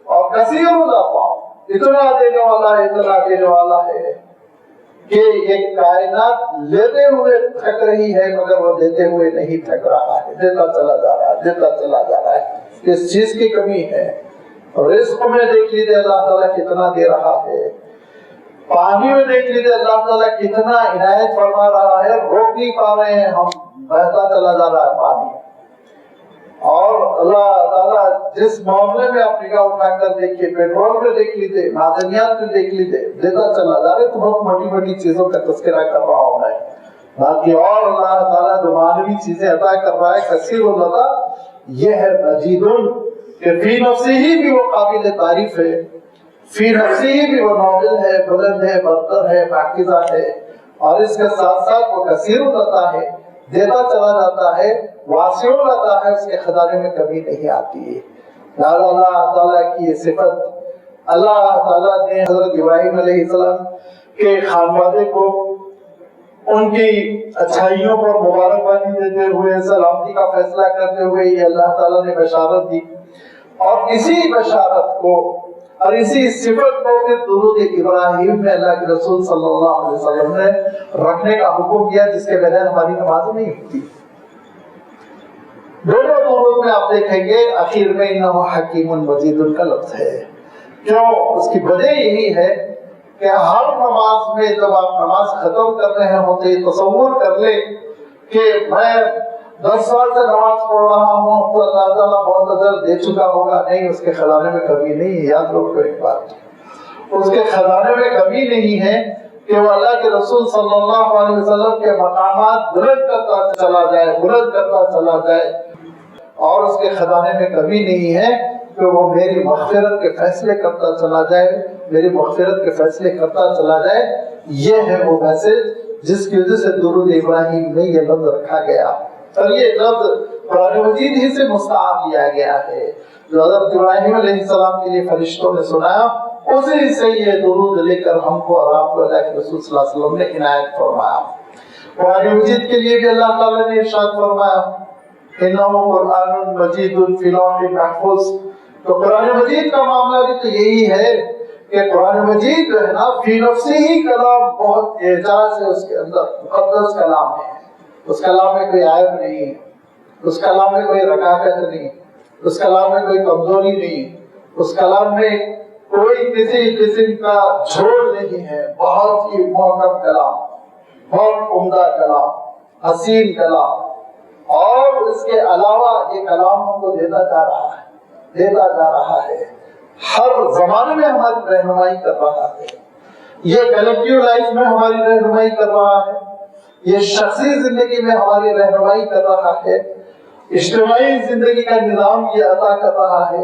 اور کثیر العطا, اتنا دینے والا ہے, اتنا دینے والا ہے کہ یہ کائنات لیتے ہوئے تھک رہی ہے مگر وہ دیتے ہوئے نہیں تھک رہا ہے, دیتا چلا جا رہا ہے, دیتا چلا جا رہا ہے. کس چیز کی کمی ہے؟ رزق میں دیکھ لیجیے اللہ تعالیٰ کتنا دے رہا ہے, پانی میں دیکھ لیجیے اللہ تعالیٰ کتنا عنایت فرما رہا ہے, روک نہیں پا رہے ہیں ہم, بہتا چلا جا رہا ہے پانی. اور اللہ تعالیٰ جس معاملے میں آپ نگاہ اٹھا کر دیکھیے، پیٹرول میں دیکھ لیتے، معدنیات میں دیکھ لیتے، دیتا چلا جا رہے، تو بہت بڑی بڑی چیزوں کا تذکرہ کر رہا ہوں میں، باقی اور اللہ تعالیٰ جو معنوی چیزیں عطا کر رہا ہے کثیر العطا، یہ ہے مجید، کہ فی نفسی ہی بھی وہ قابل تعریف ہے، فی نفسی ہی بھی وہ نوبل ہے، بلند ہے، برتر ہے، پاکیزہ ہے، اور اس کے ساتھ ساتھ وہ کثیر العطا ہے، دیتا چلا جاتا ہے، واسع العطا ہے، اس کے خزانے میں کمی نہیں آتی ہے۔ لہذا اللہ تعالیٰ کی یہ صفت، اللہ تعالیٰ نے حضرت ابراہیم علیہ السلام کے خانوادے کو ان کی اچھائیوں پر مبارکبادی دیتے ہوئے، سلامتی کا فیصلہ کرتے ہوئے یہ اللہ تعالیٰ نے بشارت دی، اور اسی بشارت کو اور اسی صفت کو پھر درود ابراہیم میں اللہ کے رسول صلی اللہ علیہ وسلم نے رکھنے کا حکم دیا، جس کے بغیر ہماری نماز نہیں ہوتی۔ دونوں درود میں آپ دیکھیں گے اخیر میں انہ حکیم مجید کا لفظ ہے۔ کیوں؟ اس کی وجہ یہی ہے کہ ہر نماز میں جب آپ نماز ختم کر رہے ہوتے، تصور کر لیں کہ میں 10 سال سے نماز پڑھ رہا ہوں تو اللہ تعالیٰ بہت اجر دے چکا ہوگا، نہیں، اس کے خزانے میں کمی نہیں ہے۔ یاد رکھو ایک بات، اس کے خزانے میں کمی نہیں ہے کہ وہ اللہ کے رسول صلی اللہ علیہ وسلم کے مقامات بلند کرتا چلا جائے، بلند کرتا چلا جائے، اور اس کے خزانے میں کمی نہیں ہے کہ وہ میری مغفرت کے فیصلے کرتا چلا جائے، میری مغفرت کے فیصلے کرتا چلا جائے۔ یہ ہے وہ میسج جس کی وجہ سے درود ابراہیم میں یہ لفظ رکھا گیا، اور یہ لفظ قرآن مجید ہی سے مستعار لیا گیا ہے، جو حضرت ابراہیم علیہ السلام کے لیے فرشتوں نے سنایا، اسی سے یہ درود لے کر ہم کو اور آپ کو اللہ کے رسول صلی اللہ علیہ وسلم نے عنایت فرمایا۔ قرآن مجید کے لیے بھی اللہ تعالیٰ نے ارشاد فرمایا انہ قرآن مجید فی لوح محفوظ۔ تو قرآن مجید کا معاملہ بھی تو یہی ہے کہ قرآن مجید جو ہے نا فی نفسی ہی کلام بہت اعجاز ہے، اس کے اندر مقدس کلام ہے، اس کلام میں کوئی عیب نہیں ہے، اس کلام میں کوئی رکاکت نہیں، اس کلام میں کوئی کمزوری نہیں، اس کلام میں کوئی کسی قسم کا جھوٹ نہیں ہے، بہت ہی محکم کلام، بہت عمدہ کلام، حسین کلام، اور اس کے علاوہ یہ کلام ہم کو دیتا جا رہا ہے، دیتا جا رہا ہے، ہر زمانے میں ہماری رہنمائی کر رہا ہے، یہ کلیکٹیو لائف میں ہماری رہنمائی کر رہا ہے، یہ شخصی زندگی میں ہماری رہنمائی کر رہا ہے، اجتماعی زندگی کا نظام یہ عطا کر رہا ہے،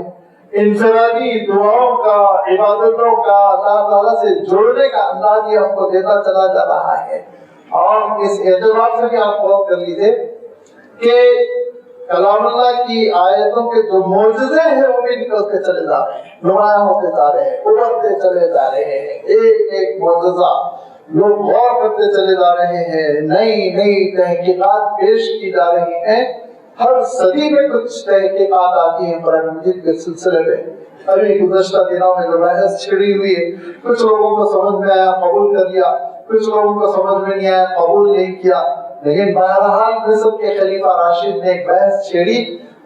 انفرادی دعاؤں کا، عبادتوں کا، اللہ تعالیٰ سے جڑنے کا انداز یہ ہم کو دیتا چلا جا رہا ہے۔ اور اس اعتبار سے بھی آپ غور کر لیجیے کہ کلام اللہ کی آیتوں کے جو معجزے ہیں وہ بھی نکلتے چلے جا رہے ہیں، نمایاں ہوتے جا رہے ہیں، ابھرتے چلے جا رہے ہیں، ایک ایک معجزہ لوگ غور کرتے چلے جا رہے ہیں، نئی نئی تحقیقات پیش کی جا رہی ہیں، ہر صدی میں کچھ تحقیقات آتی ہیں قرآن مجید کے سلسلے میں۔ ابھی گزشتہ دنوں میں جو بحث چھڑی ہوئی ہے، کچھ لوگوں کو سمجھ میں آیا قبول کر لیا، کچھ لوگوں کو سمجھ میں نہیں آیا قبول نہیں کیا، لیکن بہرحال مصر کے خلیفہ راشد نے ایک بحث چھیڑی،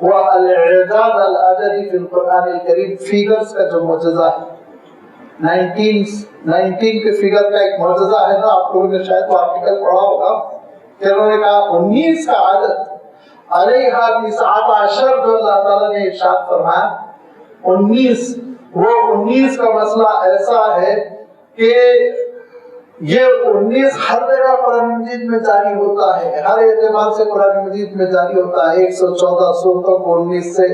وہ الاعجاز العددی فی القرآن الکریم، فیگرز کا جو معجزہ ہے، 19 کے فگر کا ایک معجزہ ہے نا، آپ لوگوں نے شاید وہ آرٹیکل پڑھا ہوگا کہ انہوں نے کہا 19 کا عدد علیہ 19 جو اللہ تعالیٰ نے ارشاد فرمایا، 19 وہ 19 کا مسئلہ ایسا ہے کہ یہ 19 ہر جگہ قرآن مجید میں جاری ہوتا ہے، ہر اعتبار سے قرآن مجید میں جاری ہوتا ہے، 114 صورتوں کو 19 سے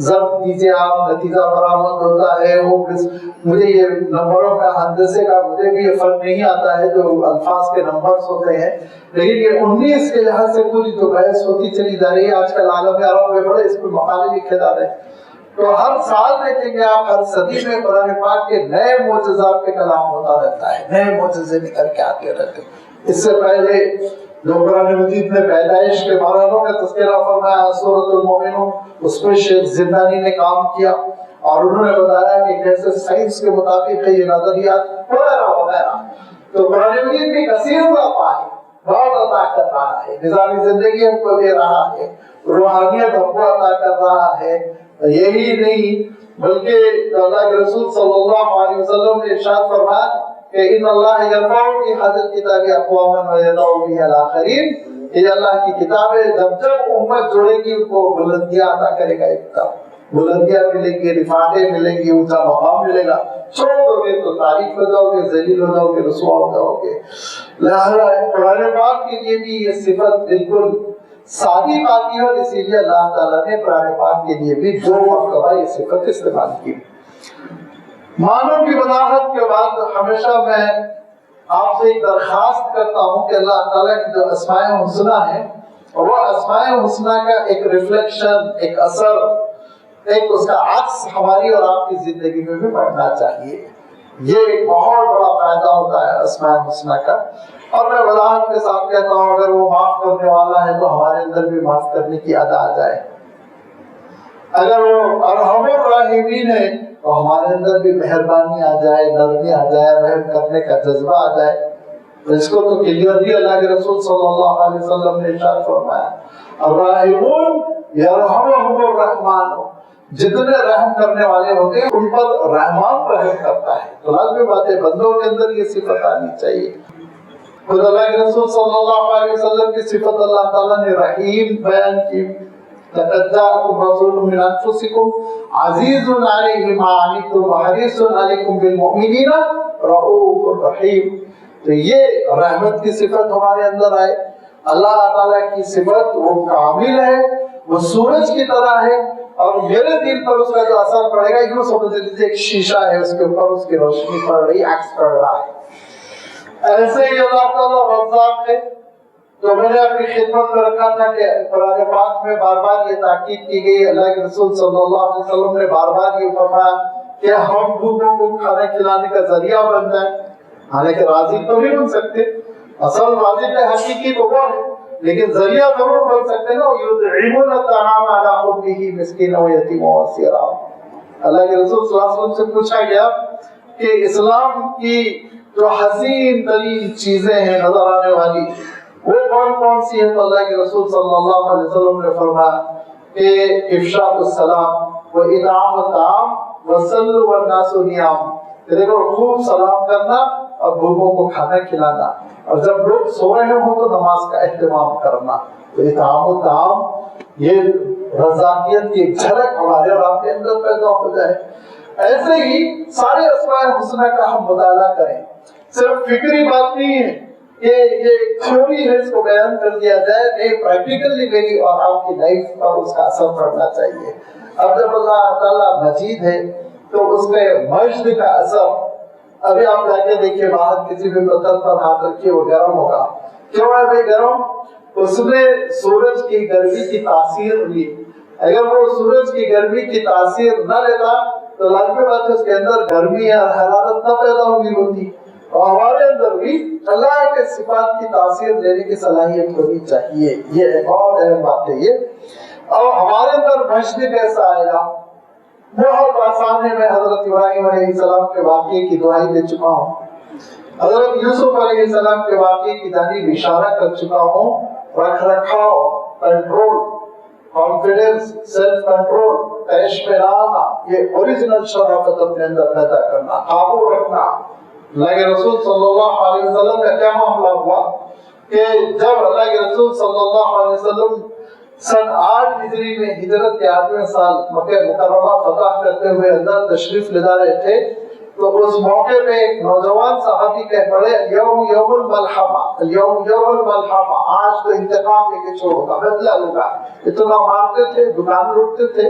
ضرب کیجئے آپ، نتیجہ برآمد ہوتا ہے۔ وہ مجھے یہ نمبروں کا ہندسے کا مجھے بھی یہ فرق نہیں آتا ہے جو الفاظ کے نمبرز ہوتے ہیں، لیکن یہ 19 کے لحاظ سے پوری جو بحث ہوتی چلی جا رہی ہے، آج کل عالم عرب میں بڑے اس پر مقالے لکھے جا رہے ہیں، تو ہر سال دیکھیں گے آپ، ہر صدی میں قرآن پاک کے نئے معجزات پہ کلام ہوتا رہتا ہے، نئے معجزے نکل کے آتے رہتے ہیں۔ اس سے پہلے جو قرآن مجید نے پیدائش کے مراحلوں کا تذکرہ فرمایا سورۃ المومنون، اس میں شیخ زندانی نے کام کیا اور انہوں نے بتایا کہ کیسے سائنس کے مطابق یہ نظریات وغیرہ وغیرہ۔ تو قرآن مجید بھی کثیر عطا ہے، بہت عطا کر رہا ہے، نظامی زندگی ہم کو دے رہا ہے، روحانیت ہم کو عطا کر رہا ہے۔ یہی نہیں بلکہ اللہ کے رسول صلی اللہ علیہ وسلم نے ارشاد فرمایا کہ ان اللہ یرفع بهذا الكتاب اقواما ويضع به الاخرین، یہ اللہ کی کتاب ہے. جب جب امت جڑے گی ان کو بلندیاں عطا کرے گا. ایک کتاب بلندیاں ملیں گی, رفاقیں ملیں گی, اونچا مقام ملے گا. چھوڑ دو گے تو تاریخ ہو جاؤ گے, ذلیل ہو جاؤ گے, رسوا ہو جاؤ گے. لہذا قرآن پاک کے لیے بھی یہ صفت بالکل سادی باقی ہے, اسی لیے اللہ تعالیٰ نے قرآن پاک کے لیے بھی 2 مرتبہ یہ صفت استعمال کی. معنوں کی وضاحت کے بعد ہمیشہ میں آپ سے ایک درخواست کرتا ہوں کہ اللہ تعالیٰ کی جو اسماء حسنہ ہیں, وہ اسماء حسنہ کا ایک ریفلیکشن, ایک اثر, ایک اس کا عکس ہماری اور آپ کی زندگی میں بھی پڑنا چاہیے. یہ ایک بہت بڑا فائدہ ہوتا ہے اسماء حسنہ کا. اور میں وضاحت کے ساتھ کہتا ہوں, اگر وہ معاف کرنے والا ہے تو ہمارے اندر بھی معاف کرنے کی ادا آ جائے. اگر وہ ارحم الراحمین ہے تو ہمارے اندر بھی مہربانی آ جائے, نرمی آ جائے, رحم کرنے کا جذبہ آ جائے. اس کو تو کلیئرلی اللہ کے رسول صلی اللہ علیہ وسلم نے ارشاد فرمایا, الراحمون یرحمہم الرحمن, جتنے رحم کرنے والے ہوتے ہیں ان پر رحمان رحم کرتا ہے. تو لازمی بات ہے بندوں کے اندر یہ صفت آنی چاہیے. خود اللہ کے رسول صلی اللہ علیہ وسلم کی صفت اللہ تعالیٰ نے رحیم بیان کی. لقد جاءکم رسول من انفسکم عزیز علیہ ما عنتم حریص علیکم بالمؤمنین رؤوف رحیم. تو یہ رحمت کی صفت ہمارے اندر آئے. اللہ تعالیٰ کی صفت وہ کامل ہے, وہ سورج کی طرح ہے, اور میرے دل پر اس کا جو اثر پڑے گا یوں سمجھ لیجیے ایک شیشہ ہے, اس کے اوپر اس کی روشنی پڑ رہی, عکس پڑ رہا ہے. ایسے ہی اللہ تعالیٰ رزاق ہے. تو میں نے اپنی خدمت میں رکھا تھا کہ قرآن پاک میں بار بار یہ تاکید کی گئی, اللہ کے رسول صلی اللہ علیہ وسلم نے بار بار یہ فرمایا کہ ہم بھوکوں کو کھانا کھلانے کا ذریعہ بن جائیں. حالانکہ رازق تو نہیں بن سکتے, اصل رازق حقیقی تو وہ ہے, لیکن ذریعہ ضرور بن سکتے ہیں نا. یطعمون الطعام علی حبہ مسکینا ویتیما واسیرا. اللہ کے رسول صلی اللہ علیہ وسلم سے پوچھا گیا کہ اسلام کی جو حسین ترین چیزیں ہیں نظر آنے والی, وہ کون کون سی ہیں؟ تو اللہ کے رسول صلی اللہ علیہ وسلم نے فرمایا کہ افشاء السلام و اطعام الطعام وصل والناس نیام. دیکھو, خوب سلام کرنا اور بھوکوں کو کھانا کھلانا, اور جب لوگ سو رہے ہوں تو نماز کا اہتمام کرنا. تو اطعام الطعام یہ رزاقیت کی ایک جھلک ہمارے اور آپ کے اندر پیدا ہو جائے. ایسے ہی سارے اسماء حسنہ کا ہم مطالعہ کریں. صرف فکری بات نہیں ہے کہ یہ تھیوری ہے اس کو بیان کر دیا جائے, نہیں, پریکٹیکلی میری اور آپ کی لائف پر اس کا اثر پڑنا چاہیے. اب جب اللہ تعالیٰ مجید ہے تو اس کے مجد کا اثر, ابھی آپ جا کے دیکھیے باہر کسی بھی پتھر پر ہاتھ رکھیے وہ گرم ہوگا. کیوں ہے بھائی گرم؟ اس میں سورج کی گرمی کی تاثیر لی. اگر وہ سورج کی گرمی کی تاثیر نہ لیتا تو لازمی بات ہے اس کے اندر گرمی اور حرارت نہ پیدا ہوتی. اور ہمارے اندر بھی اللہ کے صفات کی تاثیر لینے کی صلاحیت ہونی چاہیے. یہ ایک بہت اہم بات ہے یہ. اور ہمارے اندر مجد کیسا آئے گا؟ بہت آسان ہے. میں حضرت ابراہیم علیہ السلام کے واقعے کی دہائی دے چکا ہوں, حضرت یوسف علیہ السلام کے واقعے کی جانب اشارہ کر چکا ہوں. رکھ رکھاؤ, کنٹرول, کانفیڈنس, سیلف کنٹرول, تیش میں آنا, یہ اوریجنل شرافت اپنے اندر پیدا کرنا, قابو رکھنا. اللہ کے رسول صلی اللہ علیہ وسلم کا کیا معاملہ ہوا کہ جب اللہ کے رسول صلی اللہ علیہ وسلم سن 8 ہجری میں ہجرت کے 8ویں سال مکہ مکرمہ فتح کرتے ہوئے اندر تشریف لے جا رہے تھے, تو اس موقع پہ ایک نوجوان صحابی کہہ پڑے, یوم یوم الملحمہ, یوم یوم الملحمہ, آج تو انتقام لے کے چھوڑوں گا, بدلہ لوں گا. اتنا مارتے تھے, دکان لوٹتے تھے,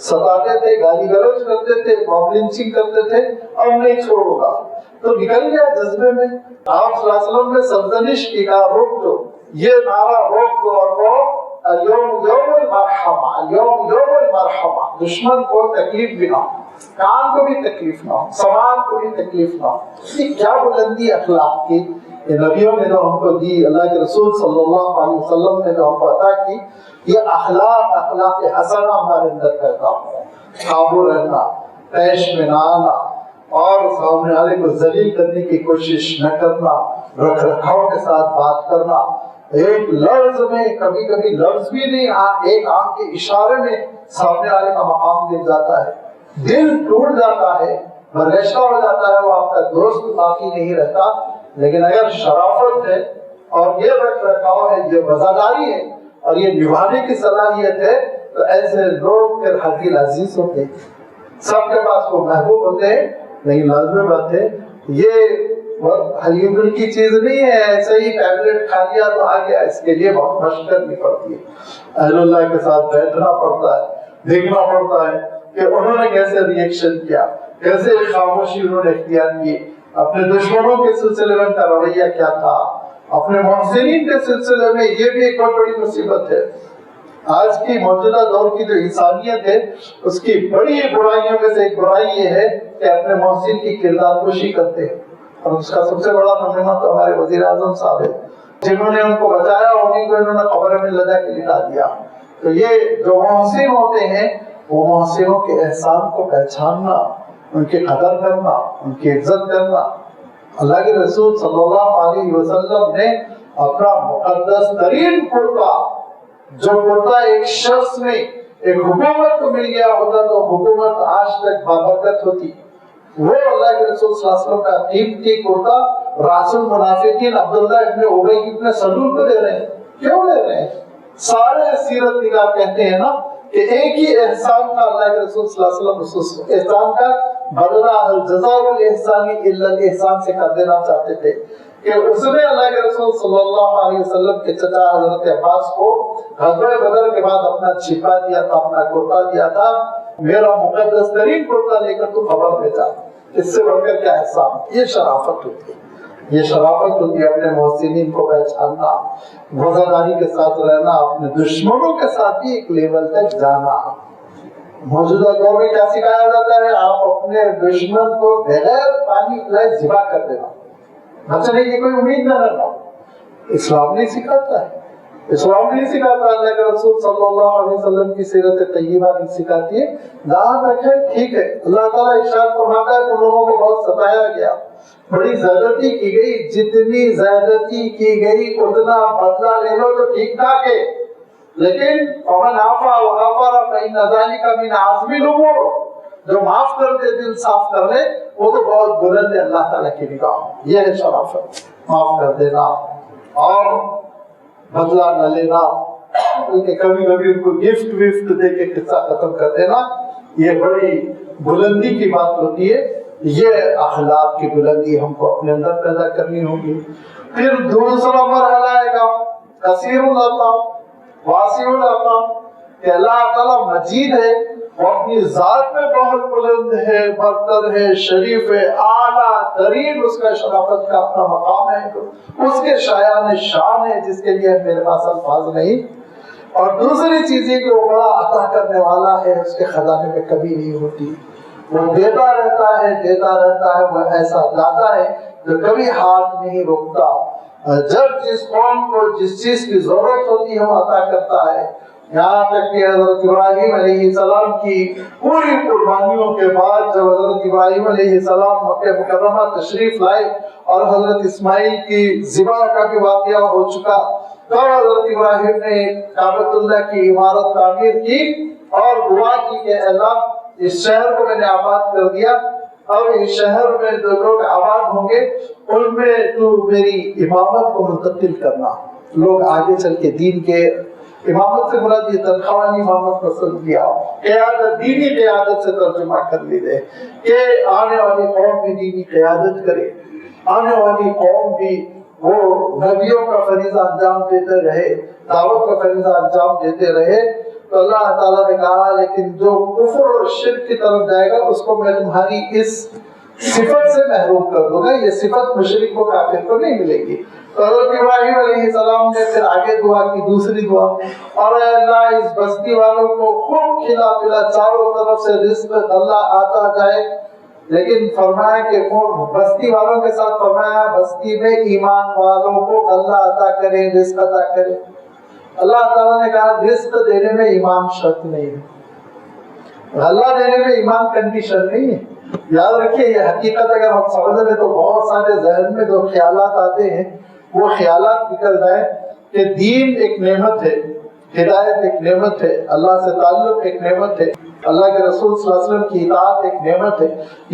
ستاتے تھے, گالی گلوچ کرتے تھے, موب لنچنگ کرتے تھے, اب نہیں چھوڑوں گا. تو نکل گیا جذبے میں. آپ صلی اللہ علیہ وسلم نے سرزنش کی, کہا روک دو, یہ نعرہ روک دو, اور وہ اليوم یوم المرحمہ, اليوم یوم المرحمہ. دشمن کو تکلیف بھی نہ ہو, کان کو بھی تکلیف نہ ہو, سماج کو بھی تکلیف نہ ہو. یہ کیا بلندی اخلاق کی یہ نبیوں نے جو ہم کو دی, اللہ کے رسول صلی اللہ علیہ وسلم نے جو ہم کو عطا کی, یہ اخلاق حسنہ ہمارے اندر پیدا ہو. قابو رہنا, پیش میں نہ آنا, اور سامنے والے کو ذلیل کرنے کی کوشش نہ کرنا, رکھ رکھاؤ کے ساتھ بات کرنا. ایک لفظ میں, کبھی کبھی لفظ بھی نہیں, ایک آنکھ کے اشارے میں سامنے والے کا مقام گر جاتا ہے, دل ٹوٹ جاتا ہے, برگشتہ ہو جاتا ہے, وہ آپ کا دوست باقی نہیں رہتا. لیکن اگر شرافت ہے اور یہ رکھ رکھاؤ ہے، یہ وفاداری ہے اور یہ نبھانے کی صلاحیت ہے، تو ایسے لوگ پھر حقیل عزیز ہوتے ہیں، سب کے پاس وہ محبوب ہوتے ہیں۔ لیکن لازمی بات ہے یہ حلیم دل کی چیز نہیں ہے، ایسے ہی ٹیبلٹ کھا لیا تو آ گیا، اس کے لیے بہت مشق کرنی پڑتی ہے، اہل اللہ کے ساتھ بیٹھنا پڑتا ہے، دیکھنا پڑتا ہے کہ انہوں نے کیسے ریئیکشن کیا، کیسے خاموشی انہوں نے اختیار کی، اپنے دشمنوں کے سلسلے میں ان کا رویہ کیا تھا، اپنے محسنین کے سلسلے میں۔ یہ بھی ایک بہت بڑی مصیبت ہے، آج کی موجودہ دور کی جو انسانیت ہے اس کی بڑی برائیوں میں سے ایک برائی یہ ہے کہ اپنے محسن کی کردار کشی کرتے ہیں، اور اس کا سب سے بڑا نمونہ تو ہمارے وزیر اعظم صاحب ہے، جنہوں نے ان کو بچایا انہیں کو انہوں نے قبر میں لدا کے لٹا دیا۔ تو یہ جو محسن ہوتے ہیں وہ محسنوں کے احسان کو پہچاننا، ان کی قدر کرنا، ان کی عزت کرنا۔ اللہ کے رسول صلی اللہ علیہ وسلم نے اپنا مقدس ترین کرتا، جو کرتا ایک شخص میں ایک حکومت کو مل گیا ہوتا تو حکومت آج تک بابرکت ہوتی، وہ اللہ کے رسول صلی اللہ علیہ وسلم کا قیمتی کرتا راس المنافقین عبداللہ ابن ابی ابن سلول کو دے رہے ہیں۔ کیوں دے رہے ہیں؟ سارے سیرت نگار کہتے ہیں نا کہ ایک ہی احسان تھا اللہ کے رسول صلی اللہ علیہ وسلم، اس احسان کا بدلہ الجزاء الاحسان الا الاحسان سے کر دینا چاہتے تھے کہ اس نے اللہ کے رسول صلی اللہ علیہ وسلم کے چچا حضرت عباس کو غزوہ بدر کے بعد اپنا چھپا دیا تھا، اپنا کرتا دیا تھا، میرا مقدس ترین کرتا لے کر تو خبر میں جا۔ اس سے بڑھ کر کیا احسان؟ یہ شرافت ہوتی ہے، یہ شرافت ہوتی ہے اپنے محسنین کو پہچاننا، وفاداری کے ساتھ رہنا، اپنے دشمنوں کے ساتھ بھی ایک لیول تک جانا۔ موجودہ دور میں کیا سکھایا جاتا ہے؟ آپ اپنے دشمن کو بغیر پانی پلائے ذبح کر دینا، بچنے کی کوئی امید نہ رہنا۔ اسلام نہیں سکھاتا ہے، اسلام نہیں سکھاتا، اللہ کے رسول صلی اللہ علیہ وسلم کی سیرت طیبہ نہیں سکھاتی ہے۔ جہاں تک ہے ٹھیک ہے، اللہ تعالیٰ ارشاد فرماتا ہے تم لوگوں کو بہت ستایا گیا، بڑی زیادتی کی گئی، جتنی زیادتی کی گئی اتنا بدلہ لے لو تو ٹھیک ٹھاک ہے، لیکن ومن عفا وغفر فإن ذلك من عزم الأمور، جو معاف کر دے، دل صاف کر لے، وہ تو بہت بلند ہے اللہ تعالیٰ کی نگاہ۔ یہ ہے شرافت، معاف کر دینا اور بدلہ نہ لینا، بلکہ کبھی کبھی ان کو گفٹ وفٹ دے کے قصہ ختم کر دینا، یہ بڑی بلندی کی بات ہوتی ہے۔ یہ اخلاق کی بلندی ہم کو اپنے اندر پیدا کرنی ہوگی۔ پھر دوسرا مرحلہ آئے گا کثیر العطا واسع العطا، کہ اللہ تعالیٰ مجید ہے، وہ اپنی ذات میں بہت بلند ہے، برتر ہے، شریف ہے، اعلیٰ ترین اس کا شرافت کا اپنا مقام ہے، اس کے شایان شان ہے جس کے لیے میرے پاس الفاظ نہیں۔ اور دوسری چیز یہ کہ وہ بڑا عطا کرنے والا ہے، اس کے خزانے میں کبھی نہیں ہوتی، وہ دیتا رہتا ہے، دیتا رہتا ہے، وہ ایسا داتا ہے جو کبھی ہاتھ نہیں روکتا، جب جس قوم کو جس چیز کی ضرورت ہوتی ہے وہ عطا کرتا ہے۔ یہاں تک کہ حضرت ابراہیم علیہ السلام کی پوری قربانیوں کے بعد جب حضرت ابراہیم علیہ السلام مکہ مکرمہ تشریف لائے اور حضرت اسماعیل کی ذبح کا بھی واقعہ ہو چکا، تو حضرت ابراہیم نے کعبۃ اللہ کی عمارت تعمیر کی اور دعا کی کہ اللہ اس شہر کو میں نے آباد کر دیا، اب اس شہر میں جو لوگ آباد ہوں گے ان میں تو میری امامت کو منتقل کرنا، لوگ آگے چل کے دین کے، امامت سے مراد یہ تنخواہ والی امامت کو سن لیا، قیادت دینی قیادت سے ترجمہ کر لیتے کہ آنے والی قوم بھی دینی قیادت کرے، آنے والی قوم بھی وہ نبیوں کا فریضہ انجام دیتے رہے، دعوت کا فریضہ انجام دیتے رہے۔ تو اللہ تعالیٰ نے کہا لیکن جو کفر اور شرک کی طرف جائے گا اس کو میں تمہاری اس صفت سے محروم کر دوں گا، یہ صفت مشرک کو کافر کو نہیں ملے گی۔ تو حضرت ابراہیم علیہ السلام نے پھر آگے دعا کی، دوسری دعا، اور اے اللہ اس بستی والوں کو خوب کھلا پلا، چاروں طرف سے رزق اللہ آتا جائے، لیکن فرمایا کہ کون بستی والوں کے ساتھ فرمایا بستی میں ایمان والوں کو اللہ عطا کرے، رزق عطا کرے۔ اللہ تعالیٰ نے کہا رزق دینے میں ایمان شرط نہیں ہے، اللہ دینے میں ایمان کنڈیشن نہیں ہے۔ یاد رکھیے یہ حقیقت اگر ہم سمجھ لیں تو بہت سارے ذہن میں جو خیالات آتے ہیں وہ خیالات نکل جائیں کہ دین ایک نعمت ہے، ہدایت ایک نعمت ہے، اللہ سے تعلق ایک نعمت ہے، اللہ کے رسول صلی اللہ علیہ وسلم کی اطاعت ایک نعمت ہے۔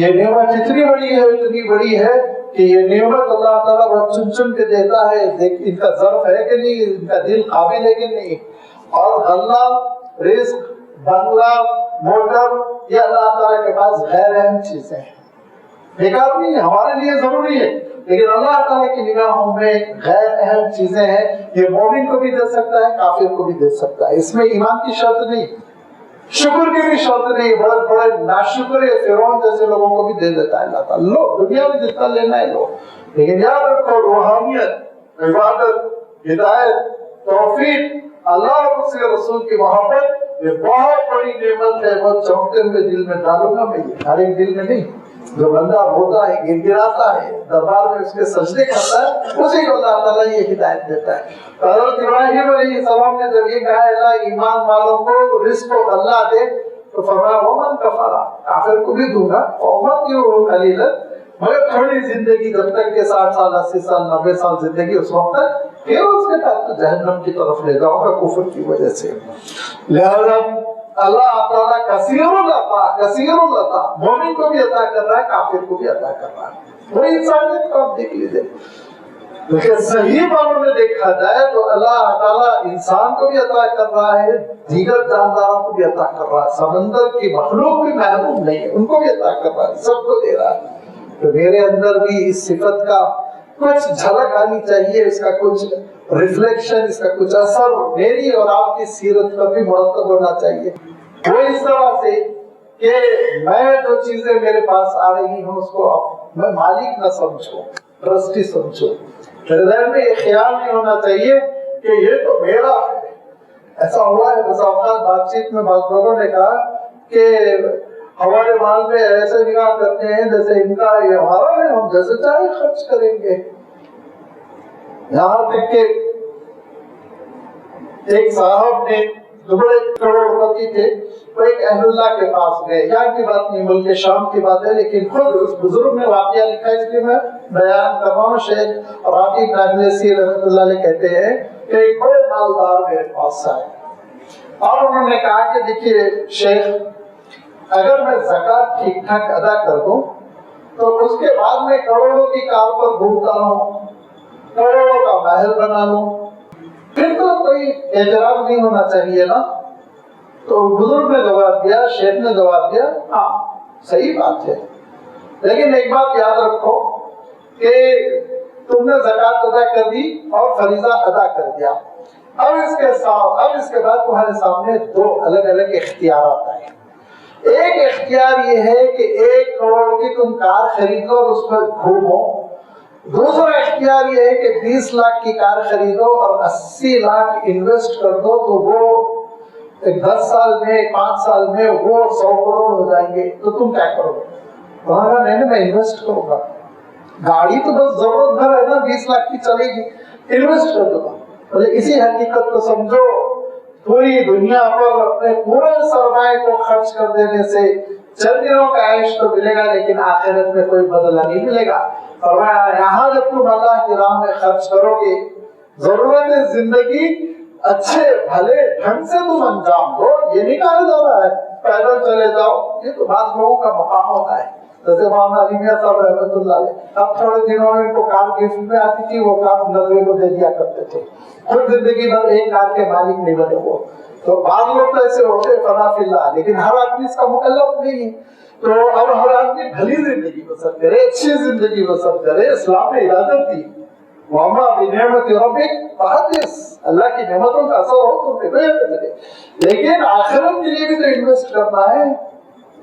یہ نعمت اتنی بڑی ہے، اتنی بڑی ہے کہ یہ نعمت اللہ تعالیٰ بہت چن چن کے دیتا ہے، ان کا ظرف ہے کہ نہیں، ان کا دل قابل ہے کہ نہیں. اور غلہ، رزق، بنگلہ، موٹر، یہ اللہ تعالیٰ کے پاس غیر اہم چیزیں ہیں، بیکار نہیں ہے، ہمارے لیے ضروری ہے، لیکن اللہ تعالیٰ کی نگاہوں میں غیر اہم چیزیں ہیں. یہ مومن کو بھی دے سکتا ہے، کافر کو بھی دے سکتا ہے، اس میں ایمان کی شرط نہیں، شکر کی بھی شرط نہیں. بڑے بڑے ناشکر فرعون جیسے لوگوں کو بھی دے دیتا ہے اللہ تعالیٰ، لو دنیا میں جتنا لینا ہے لو. لیکن یاد رکھو، روحانیت، عبادت، ہدایت، توفیق، اللہ اور اس کے رسول کی محبت، یہ بہت بڑی نعمت ہے. بہت چونکتے ہوئے دل میں ڈالوں گا میں، یہ ہر ایک دل میں نہیں. جو بندہ روتا ہے، گر گراتا ہے، دربار میں اس کے سجدے کرتا ہے، اسی کو اللہ تعالیٰ یہ ہدایت دیتا ہے. حضرت ابراہیم علیہ السلام نے جب یہ کہا اللہ ایمان والوں کو رزق و غلہ دے، تو فرمایا ومن کفرا، کافر کو بھی دوں گا، امتیہ قلیلا، مگر تھوڑی زندگی، جب تک کہ 60 سال 80 سال 90 سال زندگی، اس وقت تک، پھر اس کے بعد تو جہنم کی طرف لے جاؤں گا کفر کی وجہ سے. لہذا اللہ تعالیٰ کثیر العطا، کثیر العطا، مومن کو بھی عطا کر رہا ہے، کافر کو بھی عطا کر رہا ہے. وہی انسانیت کو آپ دیکھ لیجیے. لیکن صحیح معنوں میں دیکھا جائے تو اللہ تعالیٰ انسان کو بھی عطا کر رہا ہے، دیگر جانداروں کو بھی عطا کر رہا ہے، سمندر کی مخلوق بھی محروم نہیں ہے، ان کو بھی عطا کر رہا ہے، سب کو دے رہا ہے. تو میرے اندر بھی اس صفت کا کچھ جھلک آنی چاہیے، اس کا کچھ ریفلیکشن، اس کا کچھ اثر میری اور آپ کی سیرت پر بھی مرتب ہونا چاہیے. وہ اس طرح سے کہ میں جو چیزیں میرے پاس آ رہی ہوں اس کو میں مالک نہ سمجھوں، ٹرسٹی سمجھوں. میرے ذہن میں یہ خیال نہیں ہونا چاہیے کہ یہ تو میرا ہے. ایسا ہوا ہے بس اوقات بات چیت میں بعض لوگوں نے کہا کہ ہمارے مال میں ایسے نگاہ کرتے ہیں جیسے ان کا یہ ہمارا ہے، ہم جیسے چاہے خرچ کریں گے. یہاں تک کہ ایک صاحب نے جو بڑے کروڑپتی تھے، وہ ایک اہل اللہ کے پاس گئے. یہاں کی بات نہیں، ملک شام کی بات ہے، لیکن خود اس بزرگ نے واقعہ لکھا ہے، اس لیے میں بیان کر رہا ہوں. شیخ راقب ناگلسی رحمۃ اللہ علیہ کہتے ہیں کہ ایک بڑے مالدار میرے پاس آئے اور انہوں نے کہا کہ دیکھیے شیخ، اگر میں زکات ٹھیک ٹھاک ادا کر دوں تو اس کے بعد میں کروڑوں کی کار پر گھومتا ہوں، کروڑوں کا محل بنا لوں، پھر تو کوئی اعتراض نہیں ہونا چاہیے نا. تو بزرگ نے جواب دیا، شیخ نے جواب دیا، ہاں صحیح بات ہے، لیکن ایک بات یاد رکھو کہ تم نے زکات ادا کر دی اور فریضہ ادا کر دیا. اب اس کے بعد تمہارے سامنے دو الگ الگ اختیارات آئے. ایک اختیار یہ ہے کہ 1 کروڑ کی تم کار خریدو اور اس پر گھومو. دوسرا اختیار یہ ہے کہ 20 لاکھ کی کار خریدو اور 80 لاکھ انویسٹ کر دو، تو وہ 10 سال میں 5 سال میں وہ 100 کروڑ ہو جائیں گے. تو تم کیا کرو گے؟ نہیں میں انویسٹ کروں گا. گاڑی تو بس ضرورت بھر ہے نا، 20 لاکھ کی چلے گی، انویسٹ کر دو گا. بولے اسی حقیقت کو سمجھو، پوری دنیا پر اپنے پورے سرمایہ کو خرچ کر دینے سے چند دنوں کا عیش تو ملے گا، لیکن آخرت میں کوئی بدلہ نہیں ملے گا. فرمایا یہاں جب تم اللہ کی راہ میں خرچ کرو گے، ضرورت زندگی اچھے بھلے ڈھنگ سے تم انجام دو. یہ نہیں کہا جا رہا ہے پیدل چلے جاؤ، یہ تو بعض لوگوں کا مقام ہوتا ہے. جیسے مولانا علی میاں صاحب رحمۃ اللہ علیہ، اب تھوڑے دنوں میں ان کو کار گفٹ میں آتی تھی، وہ کار نظرے کو دے دیا کرتے تھے، خود زندگی بھر ایک کار کے مالک نہیں بنے وہ. تو بعض لوگ تو ایسے ہوتے فنا فی اللہ، لیکن ہر آدمی اس کا مکلف نہیں ہے. تو اب ہر آدمی بھلی زندگی بسر کرے، اچھی زندگی بسر کرے. اسلام نے اجازت دی، وَأَمَّا بِنِعْمَةِ رَبِّكَ فَحَدِّثْ، اللہ کی نعمتوں کا اثر ہو تو پھر چلے. لیکن آخرت کے لیے بھی تو انویسٹ کرنا ہے.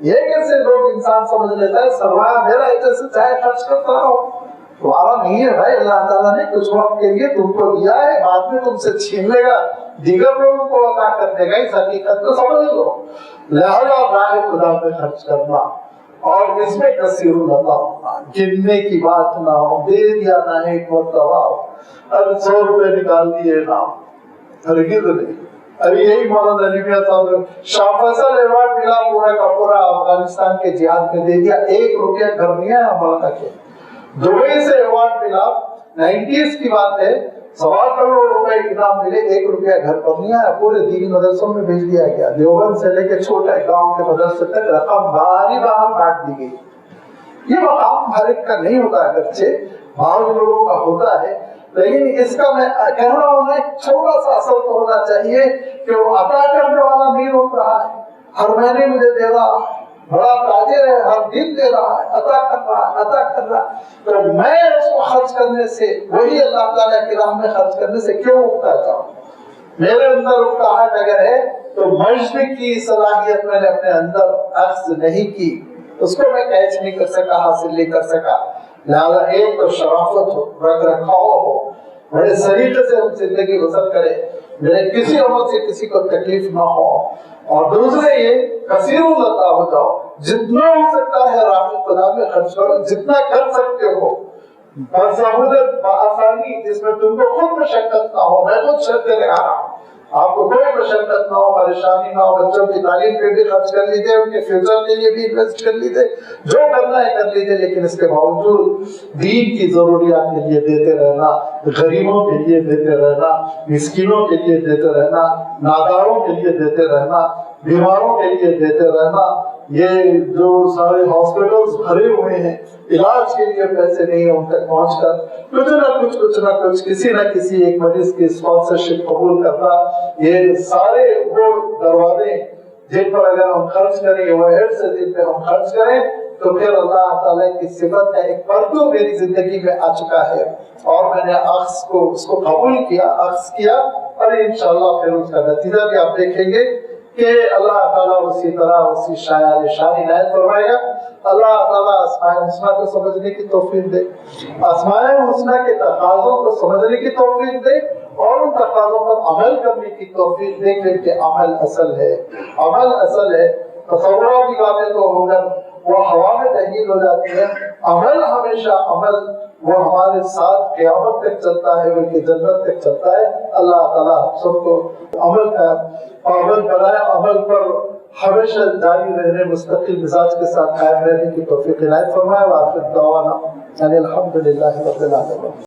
یہ کیسے لوگ انسان سمجھ لیتا ہے سرمایہ میرا ہے، جیسے چاہے خرچ کرتا رہو. تمہارا نہیں ہے بھائی، اللہ تعالیٰ نے کچھ وقت کے لیے تم کو دیا ہے، بعد میں تم سے چھین لے گا، دیگر لوگوں کو عطا کر دے گا. اس حقیقت کو سمجھ لو. لہذا راہ خدا پہ خرچ کرنا اور اس میں کثیر العطا ہونا، گننے کی بات نہ ہو. دے دیا نہ ایک مرتبہ، اب 100 روپے نکال دیے نہ، ہرگز نہیں. ابھی یہی مولانا علی میاں صاحب شاہ فیصل ایوارڈ ملا، پورا کا پورا افغانستان کے جہاد میں دے دیا. 1 روپیہ گھر نہیں ہے مولانا کے. دبئی سے ایوارڈ ملا، 90s کی بات ہے، 1.25 کروڑ روپے انعام ملے، 1 روپیہ گھر پر نہیں آیا. پورے دینی مدرسوں میں بھیج دیا گیا، دیوبند سے لے کے چھوٹے گاؤں کے مدرسے تک رقم باہر بانٹ دی گئی. یہ مقام ہر ایک کا نہیں ہوتا، اگرچہ بعض لوگوں کا ہوتا ہے، لیکن اس کا میں کہہ رہا ہوں چھوٹا سا اثر تو ہونا چاہیے کہ وہ عطا کرنے والا نہیں روک رہا ہے، ہر مہینے مجھے دے رہا ہے، بڑا تاجر ہے، ہر دن دے رہا ہے، عطا کر رہا ہے، عطا کر رہا ہے، تو میں اس کو خرچ کرنے سے، وہی اللہ تعالیٰ کی راہ میں خرچ کرنے سے کیوں اٹھتا چاہوں؟ میرے اندر اکتاہٹ اگر ہے تو مجد کی صلاحیت میں نے اپنے اندر اخذ نہیں کی، اس کو میں کیچ نہیں کر سکا، حاصل نہیں کر سکا۔ لہذا ایک تو شرافت ہو، رکھ رکھاؤ ہو، بڑے سلیقے سے ہم زندگی بسر کرے، میرے کسی عمل سے کسی کو تکلیف نہ ہو، اور دوسرے یہ کثیر العطا ہو جاؤ، جتنا ہو سکتا ہے راہ خدا میں خرچ کرو، جتنا کر سکتے ہو بسہولت، بآسانی، جس میں تم کو خود مشقت نہ ہو۔ میں خود شرط لگا رہا ہوں، آپ کو کوئی مشقت نہ ہو، پریشانی نہ ہو، بچوں کی تعلیم پہ بھی خرچ کر لیجیے، ان کے فیوچر کے لیے بھی انویسٹ کر لیجیے، جو کرنا ہے کر لیجیے، لیکن اس کے باوجود دین کی ضروریات کے لیے دیتے رہنا، غریبوں کے لیے دیتے رہنا، مسکینوں کے لیے دیتے رہنا، ناداروں کے لیے دیتے رہنا، بیماروں کے لیے دیتے رہنا۔ یہ جو سارے ہاسپٹلز بھرے ہوئے ہیں، علاج کے لیے پیسے نہیں ہیں، ان تک پہنچ کر کچھ نہ کچھ کسی نہ کسی ایک مریض کی اسپانسرشپ قبول کرنا، یہ سارے وہ دروازے جن پر اگر ہم خرچ کریں، وہ ہیڈ سے جن پہ ہم خرچ کریں، تو پھر اللہ تعالیٰ کی صفت کا ایک پرتو میری زندگی میں آ چکا ہے، اور میں نے اس کو قبول کیا، اخذ کیا، اور انشاءاللہ پھر اس کا نتیجہ بھی آپ دیکھیں گے کہ اللہ تعالیٰ اسی طرح اسی شان عنایت فرمائے گا۔ اللہ تعالیٰ اسماء الحسنی کو سمجھنے کی توفیق دے، اسماء الحسنی کے تقاضوں کو سمجھنے کی توفیق دے، اور ان تقاضوں پر عمل کرنے کی توفیق دے، کہ عمل اصل ہے، عمل اصل ہے۔ تصورات کی باتیں تو ہو کر وہ ہوا میں تحلیل ہو جاتی ہے، عمل ہمیشہ عمل وہ ہمارے ساتھ قیامت تک چلتا ہے، بلکہ جنت تک چلتا ہے۔ اللہ تعالیٰ سب کو عمل کا پابند بنائے، عمل پر ہمیشہ جاری رہنے، مستقل مزاج کے ساتھ قائم رہنے کی توفیق عنایت فرمائے۔ وآخر دعوانا الحمدللہ رب العالمین۔